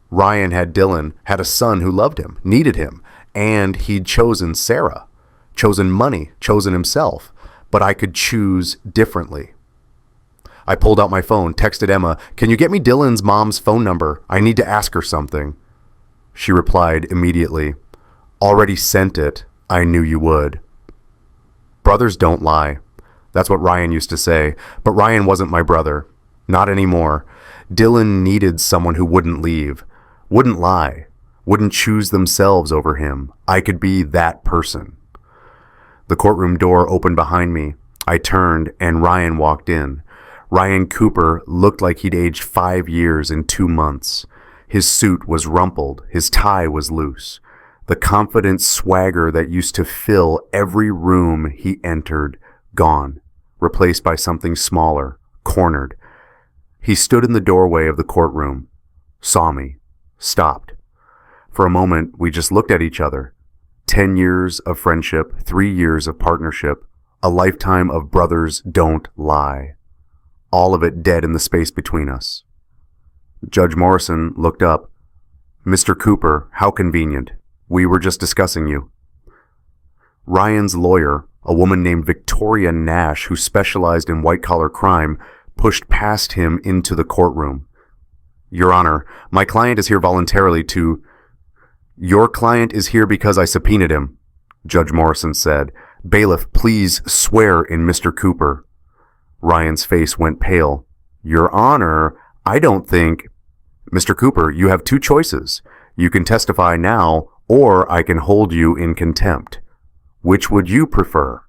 Ryan had Dylan, had a son who loved him, needed him, and he'd chosen Sarah, chosen money, chosen himself. But I could choose differently. I pulled out my phone, texted Emma, "Can you get me Dylan's mom's phone number? I need to ask her something." She replied immediately, "Already sent it. I knew you would." Brothers don't lie. That's what Ryan used to say. But Ryan wasn't my brother. Not anymore. Dylan needed someone who wouldn't leave, wouldn't lie, wouldn't choose themselves over him. I could be that person. The courtroom door opened behind me. I turned and Ryan walked in. Ryan Cooper looked like he'd aged 5 years in 2 months. His suit was rumpled. His tie was loose. The confident swagger that used to fill every room he entered, gone, replaced by something smaller, cornered. He stood in the doorway of the courtroom, saw me, stopped. For a moment, we just looked at each other. 10 years of friendship, 3 years of partnership, a lifetime of brothers don't lie. All of it dead in the space between us. Judge Morrison looked up. "Mr. Cooper, how convenient. We were just discussing you." Ryan's lawyer, a woman named Victoria Nash, who specialized in white-collar crime, pushed past him into the courtroom. "Your Honor, my client is here voluntarily to—" "Your client is here because I subpoenaed him," Judge Morrison said. "Bailiff, please swear in Mr. Cooper." Ryan's face went pale. "Your Honor, I don't think—" "Mr. Cooper, you have 2 choices. You can testify now, or I can hold you in contempt. Which would you prefer?"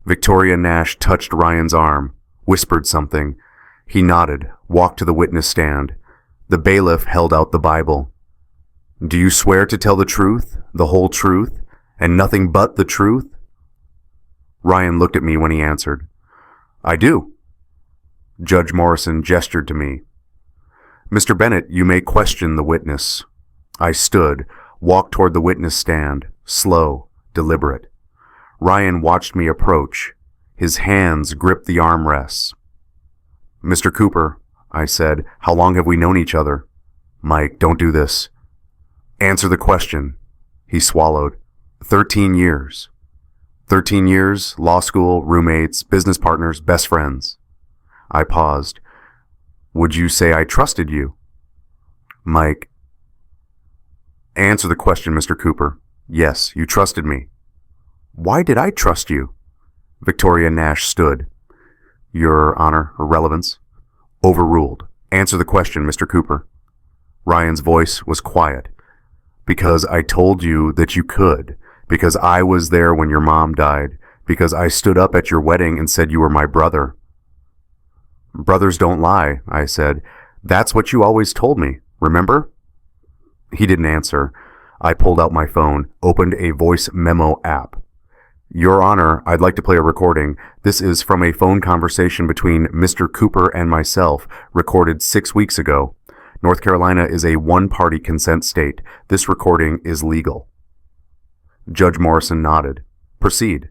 Victoria Nash touched Ryan's arm, whispered something. He nodded, walked to the witness stand. The bailiff held out the Bible. Do you swear to tell the truth, the whole truth, and nothing but the truth? Ryan looked at me when he answered. I do. Judge Morrison gestured to me. Mr. Bennett, you may question the witness. I stood, walked toward the witness stand, slow, deliberate. Ryan watched me approach. His hands gripped the armrests. Mr. Cooper, I said, how long have we known each other? Mike, don't do this. Answer the question. He swallowed. 13 years. 13 years, law school, roommates, business partners, best friends. I paused. Would you say I trusted you? Mike. Answer the question, Mr. Cooper. Yes, you trusted me. Why did I trust you? Victoria Nash stood. Your Honor, or relevance? Overruled. Answer the question, Mr. Cooper. Ryan's voice was quiet. Because I told you that you could. Because I was there when your mom died. Because I stood up at your wedding and said you were my brother. Brothers don't lie, I said. That's what you always told me, remember? He didn't answer. I pulled out my phone, opened a voice memo app. Your Honor, I'd like to play a recording. This is from a phone conversation between Mr. Cooper and myself, recorded 6 weeks ago. North Carolina is a one-party consent state. This recording is legal. Judge Morrison nodded. Proceed.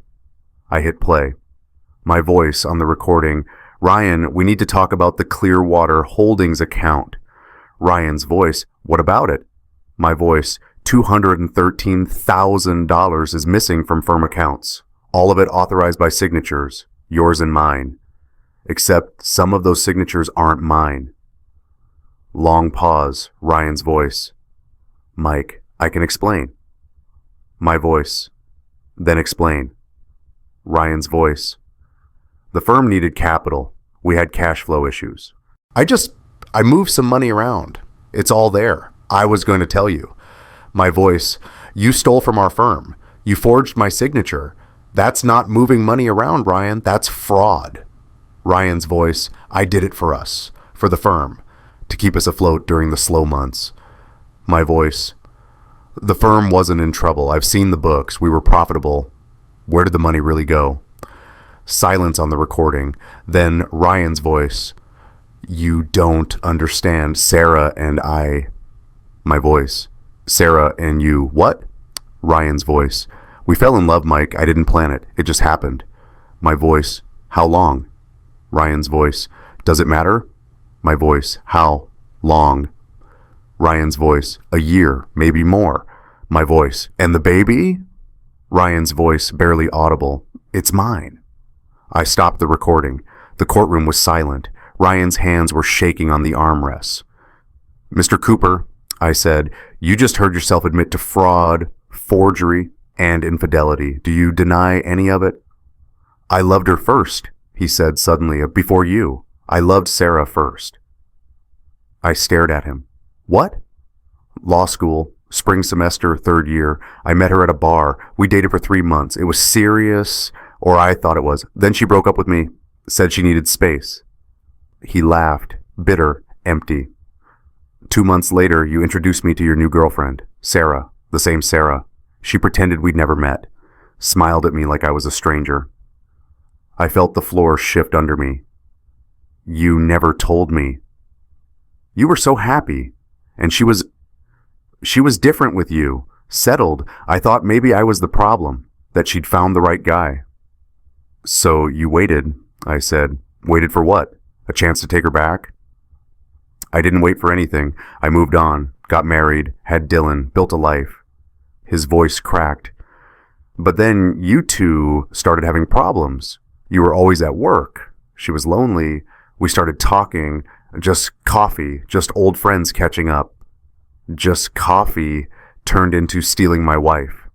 I hit play. My voice on the recording. Ryan, we need to talk about the Clearwater Holdings account. Ryan's voice. What about it? My voice. $213,000 is missing from firm accounts. All of it authorized by signatures. Yours and mine. Except some of those signatures aren't mine. Long pause. Ryan's voice. Mike, I can explain. My voice. Then explain. Ryan's voice. The firm needed capital. We had cash flow issues. I moved some money around. It's all there. I was going to tell you. My voice. You stole from our firm. You forged my signature. That's not moving money around, Ryan. That's fraud. Ryan's voice. I did it for us. For the firm. To keep us afloat during the slow months. My voice. The firm wasn't in trouble. I've seen the books. We were profitable. Where did the money really go? Silence on the recording. Then Ryan's voice. You don't understand. Sarah and I. My voice. Sarah and you. What? Ryan's voice. We fell in love, Mike. I didn't plan it. It just happened. My voice. How long? Ryan's voice. Does it matter? My voice. How long? Ryan's voice. A year, maybe more. My voice. And the baby? Ryan's voice, barely audible. It's mine. I stopped the recording. The courtroom was silent. Ryan's hands were shaking on the armrests. Mr. Cooper, I said, you just heard yourself admit to fraud, forgery, and infidelity. Do you deny any of it? I loved her first, he said suddenly, before you. I loved Sarah first. I stared at him. What? Law school, spring semester, 3rd year. I met her at a bar. We dated for 3 months. It was serious, or I thought it was. Then she broke up with me, said she needed space. He laughed, bitter, empty. 2 months later, you introduced me to your new girlfriend, Sarah, the same Sarah. She pretended we'd never met, smiled at me like I was a stranger. I felt the floor shift under me. You never told me. You were so happy, and she was different with you, settled. I thought maybe I was the problem, that she'd found the right guy. So you waited, I said. Waited for what? A chance to take her back? I didn't wait for anything. I moved on, got married, had Dylan, built a life. His voice cracked. But then you two started having problems. You were always at work. She was lonely. We started talking. Just coffee, just old friends catching up. Just coffee turned into stealing my wife.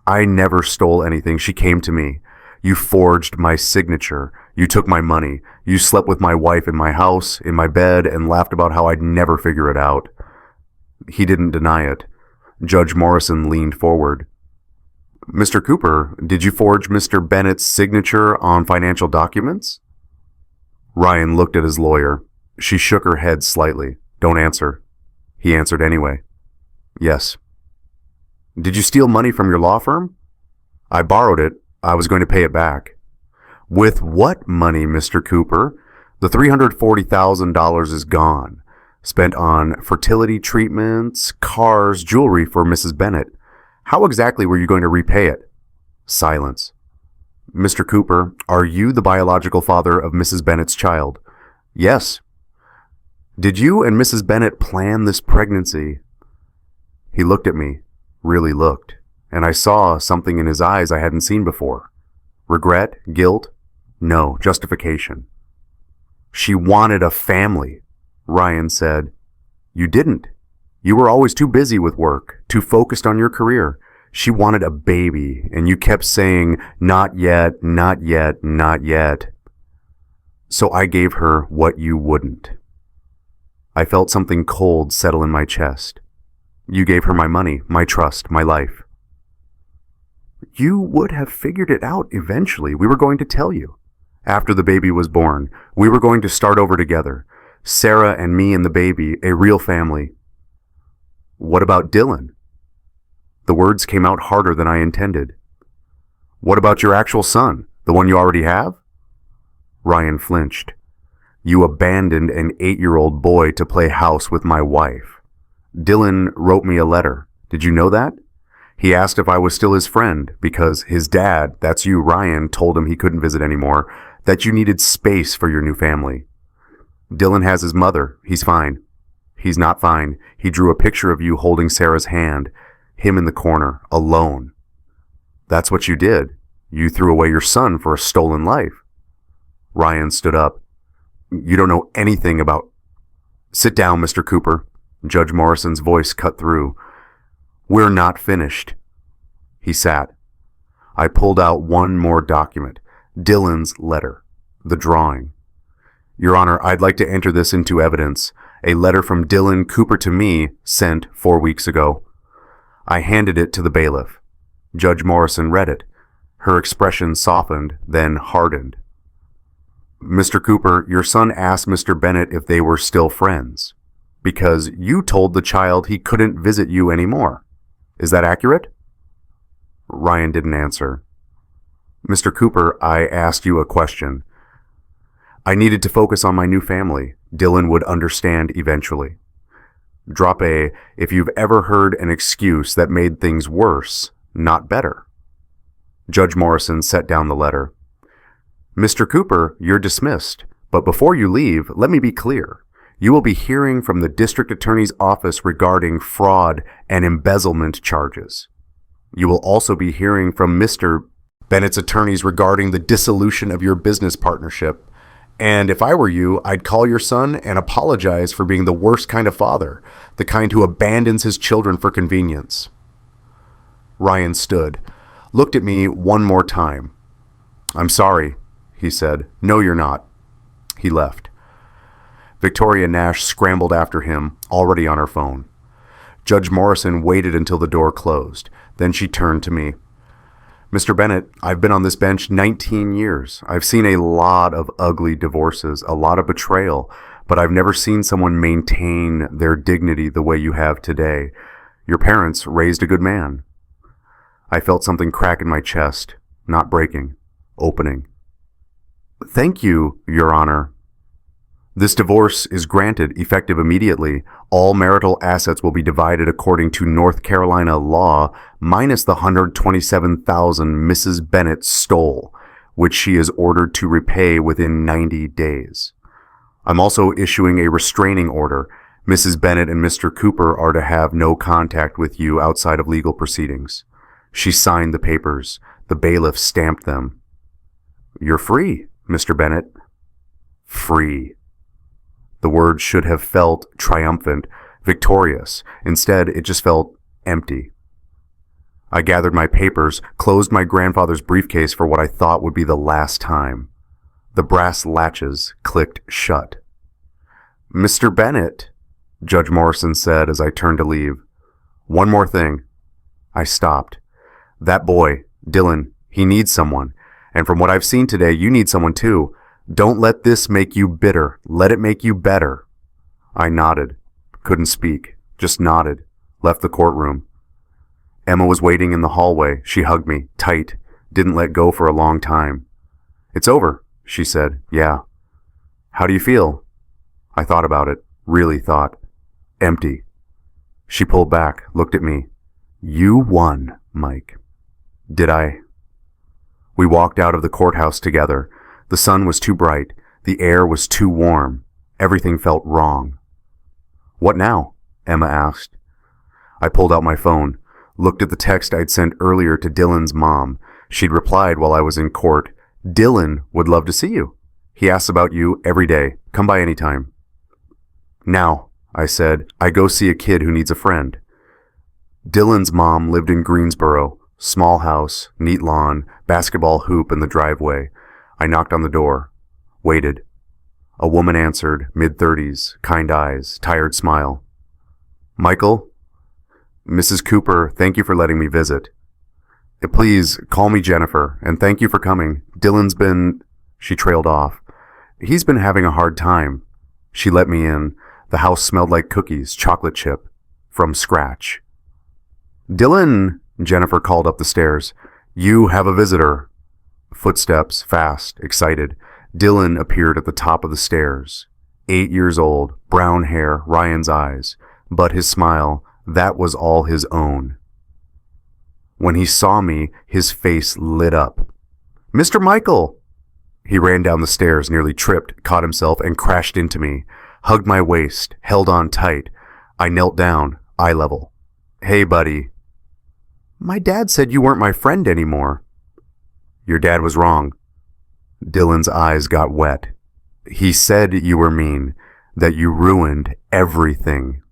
I never stole anything. She came to me. You forged my signature. You took my money. You slept with my wife in my house, in my bed, and laughed about how I'd never figure it out. He didn't deny it. Judge Morrison leaned forward. Mr. Cooper, did you forge Mr. Bennett's signature on financial documents? Ryan looked at his lawyer. She shook her head slightly. Don't answer. He answered anyway. Yes. Did you steal money from your law firm? I borrowed it. I was going to pay it back. With what money, Mr. Cooper? The $340,000 is gone. Spent on fertility treatments, cars, jewelry for Mrs. Bennett. How exactly were you going to repay it? Silence. Mr. Cooper, are you the biological father of Mrs. Bennett's child? Yes. Did you and Mrs. Bennett plan this pregnancy? He looked at me, really looked, and I saw something in his eyes I hadn't seen before. Regret? Guilt? No, justification. She wanted a family, Ryan said. You didn't. You were always too busy with work, too focused on your career. She wanted a baby, and you kept saying, not yet, not yet, not yet. So I gave her what you wouldn't. I felt something cold settle in my chest. You gave her my money, my trust, my life. You would have figured it out eventually. We were going to tell you. After the baby was born, we were going to start over together. Sarah and me and the baby, a real family. What about Dylan? The words came out harder than I intended. What about your actual son, the one you already have? Ryan flinched. You abandoned an 8-year-old boy to play house with my wife. Dylan wrote me a letter. Did you know that? He asked if I was still his friend because his dad, that's you, Ryan, told him he couldn't visit anymore, that you needed space for your new family. Dylan has his mother. He's fine. He's not fine. He drew a picture of you holding Sarah's hand, him in the corner, alone. That's what you did. You threw away your son for a stolen life. Ryan stood up. You don't know anything about... Sit down, Mr. Cooper. Judge Morrison's voice cut through. We're not finished. He sat. I pulled out one more document. Dylan's letter. The drawing. Your Honor, I'd like to enter this into evidence. A letter from Dylan Cooper to me, sent 4 weeks ago. I handed it to the bailiff. Judge Morrison read it. Her expression softened, then hardened. Mr. Cooper, your son asked Mr. Bennett if they were still friends, because you told the child he couldn't visit you anymore. Is that accurate? Ryan didn't answer. Mr. Cooper, I asked you a question. I needed to focus on my new family. Dylan would understand eventually. Drop a, if you've ever heard an excuse that made things worse, not better. Judge Morrison set down the letter. Mr. Cooper, you're dismissed, but before you leave, let me be clear. You will be hearing from the district attorney's office regarding fraud and embezzlement charges. You will also be hearing from Mr. Bennett's attorneys regarding the dissolution of your business partnership. And if I were you, I'd call your son and apologize for being the worst kind of father, the kind who abandons his children for convenience. Ryan stood, looked at me one more time. I'm sorry, he said. No, you're not. He left. Victoria Nash scrambled after him, already on her phone. Judge Morrison waited until the door closed. Then she turned to me. Mr. Bennett, I've been on this bench 19 years. I've seen a lot of ugly divorces, a lot of betrayal, but I've never seen someone maintain their dignity the way you have today. Your parents raised a good man. I felt something crack in my chest, not breaking, opening. Thank you, Your Honor. This divorce is granted effective immediately. All marital assets will be divided according to North Carolina law, minus the $127,000 Mrs. Bennett stole, which she is ordered to repay within 90 days. I'm also issuing a restraining order. Mrs. Bennett and Mr. Cooper are to have no contact with you outside of legal proceedings. She signed the papers. The bailiff stamped them. You're free, Mr. Bennett. Free. The word should have felt triumphant, victorious. Instead, it just felt empty. I gathered my papers, closed my grandfather's briefcase for what I thought would be the last time. The brass latches clicked shut. Mr. Bennett, Judge Morrison said as I turned to leave. One more thing. I stopped. That boy, Dylan, he needs someone. And from what I've seen today, you need someone too. Don't let this make you bitter. Let it make you better. I nodded. Couldn't speak. Just nodded. left the courtroom. Emma was waiting in the hallway. She hugged me, tight, didn't let go for a long time. "It's over," she said. "Yeah." "How do you feel?" I thought about it, really thought. Empty. She pulled back, looked at me. "You won, Mike." Did I? We walked out of the courthouse together. The sun was too bright. The air was too warm. Everything felt wrong. "What now?" Emma asked. I pulled out my phone, looked at the text I'd sent earlier to Dylan's mom. She'd replied while I was in court, "Dylan would love to see you. He asks about you every day. Come by anytime." "Now," I said, "I go see a kid who needs a friend." Dylan's mom lived in Greensboro. Small house, neat lawn, basketball hoop in the driveway. I knocked on the door. Waited. A woman answered, mid-30s, kind eyes, tired smile. "Michael?" "Mrs. Cooper, thank you for letting me visit." "Please, call me Jennifer, and thank you for coming. Dylan's been..." She trailed off. "He's been having a hard time." She let me in. The house smelled like cookies, chocolate chip, from scratch. "Dylan," Jennifer called up the stairs. "You have a visitor." Footsteps, fast, excited. Dylan appeared at the top of the stairs. 8 years old, brown hair, Ryan's eyes. But his smile, that was all his own. When he saw me, his face lit up. "Mr. Michael!" He ran down the stairs, nearly tripped, caught himself, and crashed into me. Hugged my waist, held on tight. I knelt down, eye level. "Hey, buddy." "My dad said you weren't my friend anymore." "Your dad was wrong." Dylan's eyes got wet. "He said you were mean, that you ruined everything."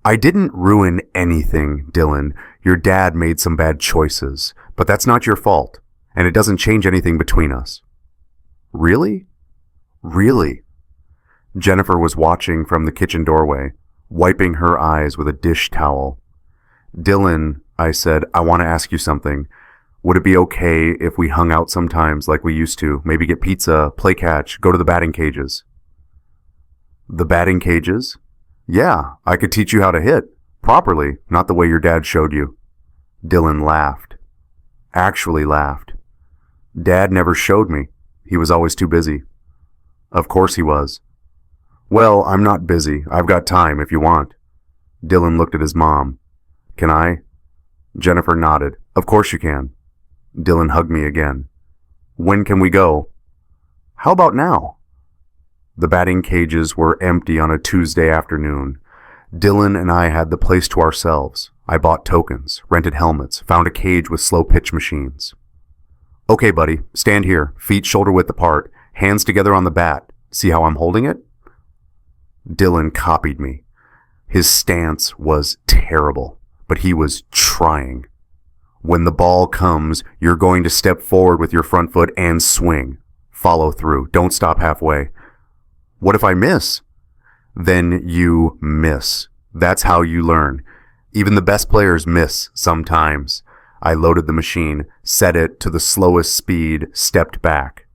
"I didn't ruin anything, Dylan. Your dad made some bad choices, but that's not your fault, and it doesn't change anything between us." "Really? Really?" Jennifer was watching from the kitchen doorway, wiping her eyes with a dish towel. "Dylan," I said, "I want to ask you something. Would it be okay if we hung out sometimes like we used to? Maybe get pizza, play catch, go to the batting cages?" "The batting cages?" "Yeah, I could teach you how to hit. Properly, not the way your dad showed you." Dylan laughed. Actually laughed. "Dad never showed me. He was always too busy." "Of course he was." "Well, I'm not busy. I've got time if you want." Dylan looked at his mom. "Can I?" Jennifer nodded. "Of course you can." Dylan hugged me again. "When can we go?" "How about now?" The batting cages were empty on a Tuesday afternoon. Dylan and I had the place to ourselves. I bought tokens, rented helmets, found a cage with slow pitch machines. "Okay, buddy, stand here, feet shoulder width apart, hands together on the bat. See how I'm holding it?" Dylan copied me. His stance was terrible, but he was trying. "When the ball comes, you're going to step forward with your front foot and swing. Follow through. Don't stop halfway." "What if I miss?" "Then you miss. That's how you learn. Even the best players miss sometimes." I loaded the machine, set it to the slowest speed, stepped back.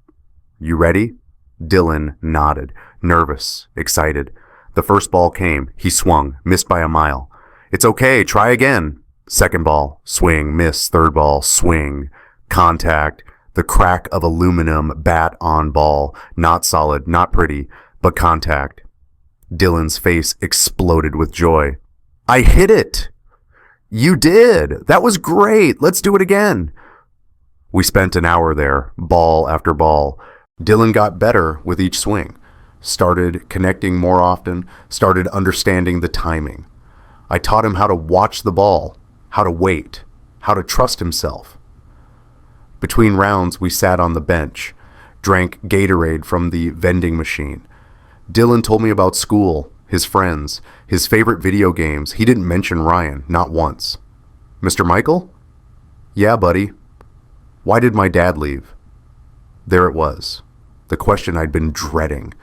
"You ready?" Dylan nodded, nervous, excited. The first ball came. He swung, missed by a mile. "It's okay, try again." Second ball, swing, miss. Third ball, swing. Contact. The crack of aluminum, bat on ball. Not solid, not pretty, but contact. Dylan's face exploded with joy. "I hit it!" "You did! That was great! Let's do it again!" We spent an hour there, ball after ball. Dylan got better with each swing. Started connecting more often, started understanding the timing. I taught him how to watch the ball, how to wait, how to trust himself. Between rounds, we sat on the bench, drank Gatorade from the vending machine. Dylan told me about school, his friends, his favorite video games. He didn't mention Ryan, not once. "Mr. Michael?" "Yeah, buddy." "Why did my dad leave?" There it was, the question I'd been dreading.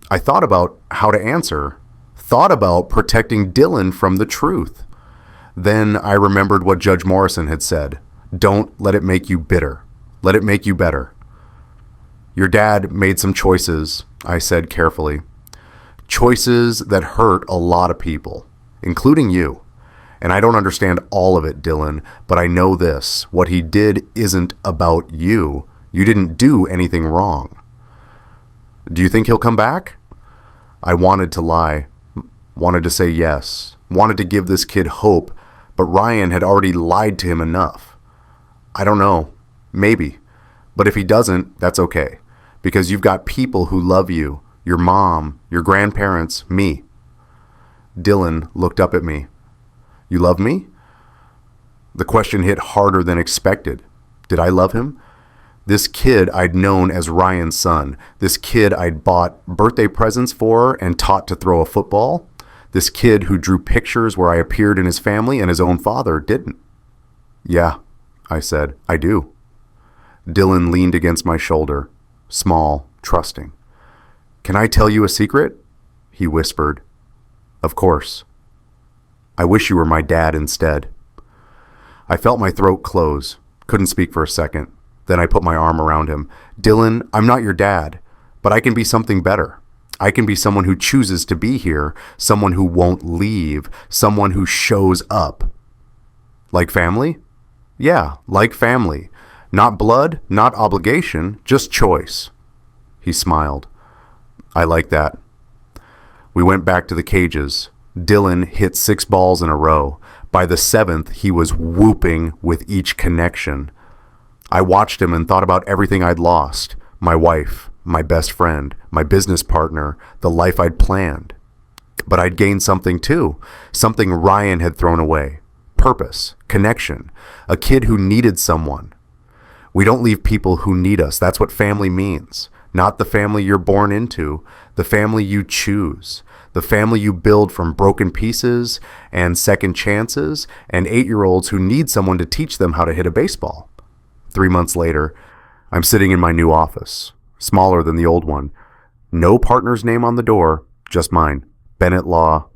I thought about how to answer, thought about protecting Dylan from the truth. Then I remembered what Judge Morrison had said. Don't let it make you bitter. Let it make you better. "Your dad made some choices," I said carefully. "Choices that hurt a lot of people. including you. And I don't understand all of it, Dylan, but I know this. What he did isn't about you. You didn't do anything wrong. Do you think he'll come back? I wanted to lie, wanted to say yes, wanted to give this kid hope, but Ryan had already lied to him enough. I don't know. Maybe. But if he doesn't, that's okay. Because you've got people who love you. Your mom, your grandparents, me. Dylan looked up at me. You love me? The question hit harder than expected. Did I love him? This kid I'd known as Ryan's son. This kid I'd bought birthday presents for and taught to throw a football. This kid who drew pictures where I appeared in his family and his own father didn't. Yeah, I said, I do. Dylan leaned against my shoulder, small, trusting. Can I tell you a secret? He whispered. Of course. I wish you were my dad instead. I felt my throat close, couldn't speak for a second. Then I put my arm around him. Dylan, I'm not your dad, but I can be something better. I can be someone who chooses to be here, someone who won't leave, someone who shows up. Like family? Yeah, like family. Not blood, not obligation, just choice. He smiled. I like that. We went back to the cages. Dylan hit 6 balls in a row. By the 7th, he was whooping with each connection. I watched him and thought about everything I'd lost. My wife, my best friend, my business partner, the life I'd planned. But I'd gained something too. Something Ryan had thrown away. Purpose, connection, a kid who needed someone. We don't leave people who need us. That's what family means. Not the family you're born into, the family you choose, the family you build from broken pieces and second chances and 8-year-olds who need someone to teach them how to hit a baseball. 3 months later, I'm sitting in my new office, smaller than the old one. No partner's name on the door, just mine. Bennett Law.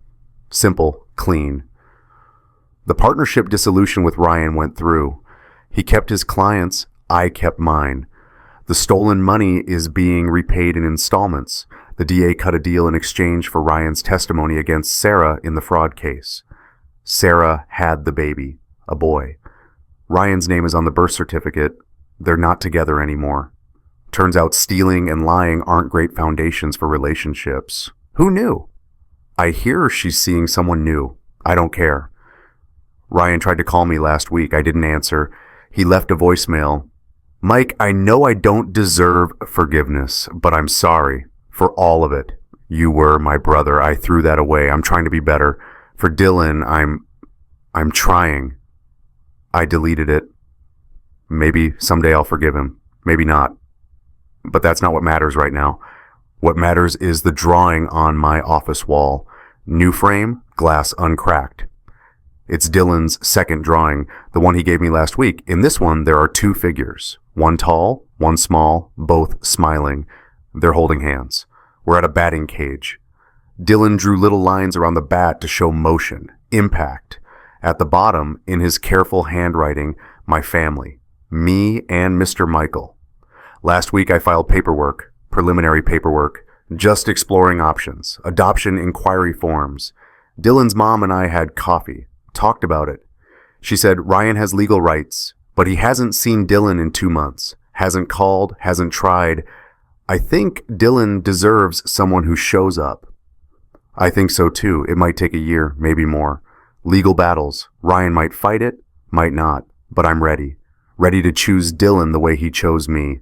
Simple, clean. The partnership dissolution with Ryan went through. He kept his clients, I kept mine. The stolen money is being repaid in installments. The DA cut a deal in exchange for Ryan's testimony against Sarah in the fraud case. Sarah had the baby, a boy. Ryan's name is on the birth certificate. They're not together anymore. Turns out stealing and lying aren't great foundations for relationships. Who knew? I hear she's seeing someone new. I don't care. Ryan tried to call me last week. I didn't answer. He left a voicemail. Mike, I know I don't deserve forgiveness, but I'm sorry for all of it. You were my brother. I threw that away. I'm trying to be better. For Dylan, I'm trying. I deleted it. Maybe someday I'll forgive him. Maybe not. But that's not what matters right now. What matters is the drawing on my office wall. New frame, glass uncracked. It's Dylan's second drawing, the one he gave me last week. In this one, there are 2 figures. One tall, one small, both smiling. They're holding hands. We're at a batting cage. Dylan drew little lines around the bat to show motion, impact. At the bottom, in his careful handwriting, my family. Me and Mr. Michael. Last week I filed paperwork, preliminary paperwork, just exploring options, adoption inquiry forms. Dylan's mom and I had coffee, talked about it. She said Ryan has legal rights, but he hasn't seen Dylan in 2 months, hasn't called, hasn't tried. I think Dylan deserves someone who shows up. I think so too. It might take a year, maybe more. Legal battles. Ryan might fight it, might not, but I'm ready. Ready to choose Dylan the way he chose me.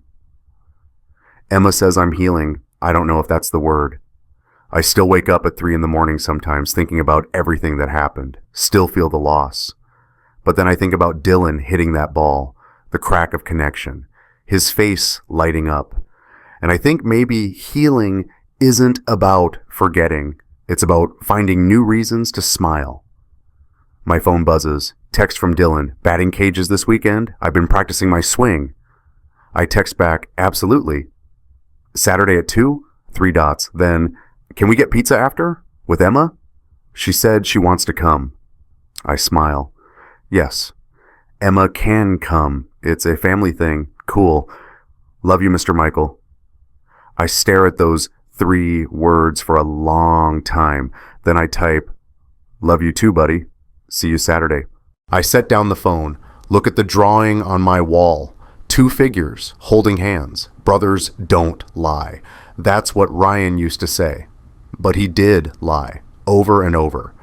Emma says I'm healing. I don't know if that's the word. I still wake up at 3 a.m. sometimes thinking about everything that happened. Still feel the loss. But then I think about Dylan hitting that ball, the crack of connection, his face lighting up. And I think maybe healing isn't about forgetting. It's about finding new reasons to smile. My phone buzzes. Text from Dylan. Batting cages this weekend? I've been practicing my swing. I text back, absolutely. Saturday at 2? 3 dots. Then, can we get pizza after? With Emma? She said she wants to come. I smile. Yes. Emma can come. It's a family thing. Cool. Love you, Mr. Michael. I stare at those 3 words for a long time. Then I type, Love you too, buddy. See you Saturday. I set down the phone. Look at the drawing on my wall. 2 figures holding hands. Brothers don't lie. That's what Ryan used to say. But he did lie, over and over,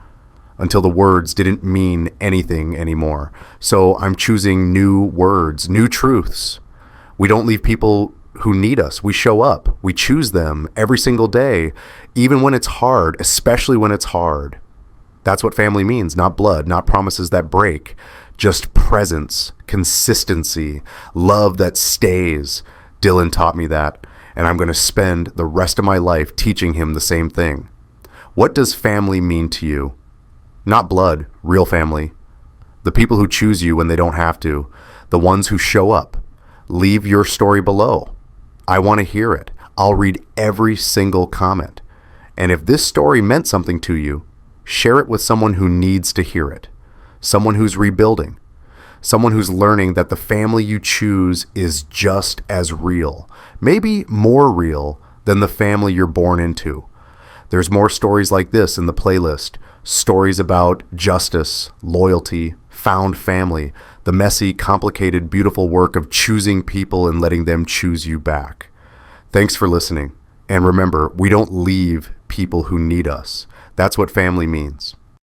until the words didn't mean anything anymore. So I'm choosing new words, new truths. We don't leave people who need us. We show up. We choose them every single day, even when it's hard, especially when it's hard. That's what family means, not blood, not promises that break, just presence, consistency, love that stays. Dylan taught me that, and I'm going to spend the rest of my life teaching him the same thing. What does family mean to you? Not blood, real family. The people who choose you when they don't have to. The ones who show up. Leave your story below. I want to hear it. I'll read every single comment. And if this story meant something to you, share it with someone who needs to hear it. Someone who's rebuilding. Someone who's learning that the family you choose is just as real. Maybe more real than the family you're born into. There's more stories like this in the playlist. Stories about justice, loyalty, found family, the messy, complicated, beautiful work of choosing people and letting them choose you back. Thanks for listening. And remember, we don't leave people who need us. That's what family means.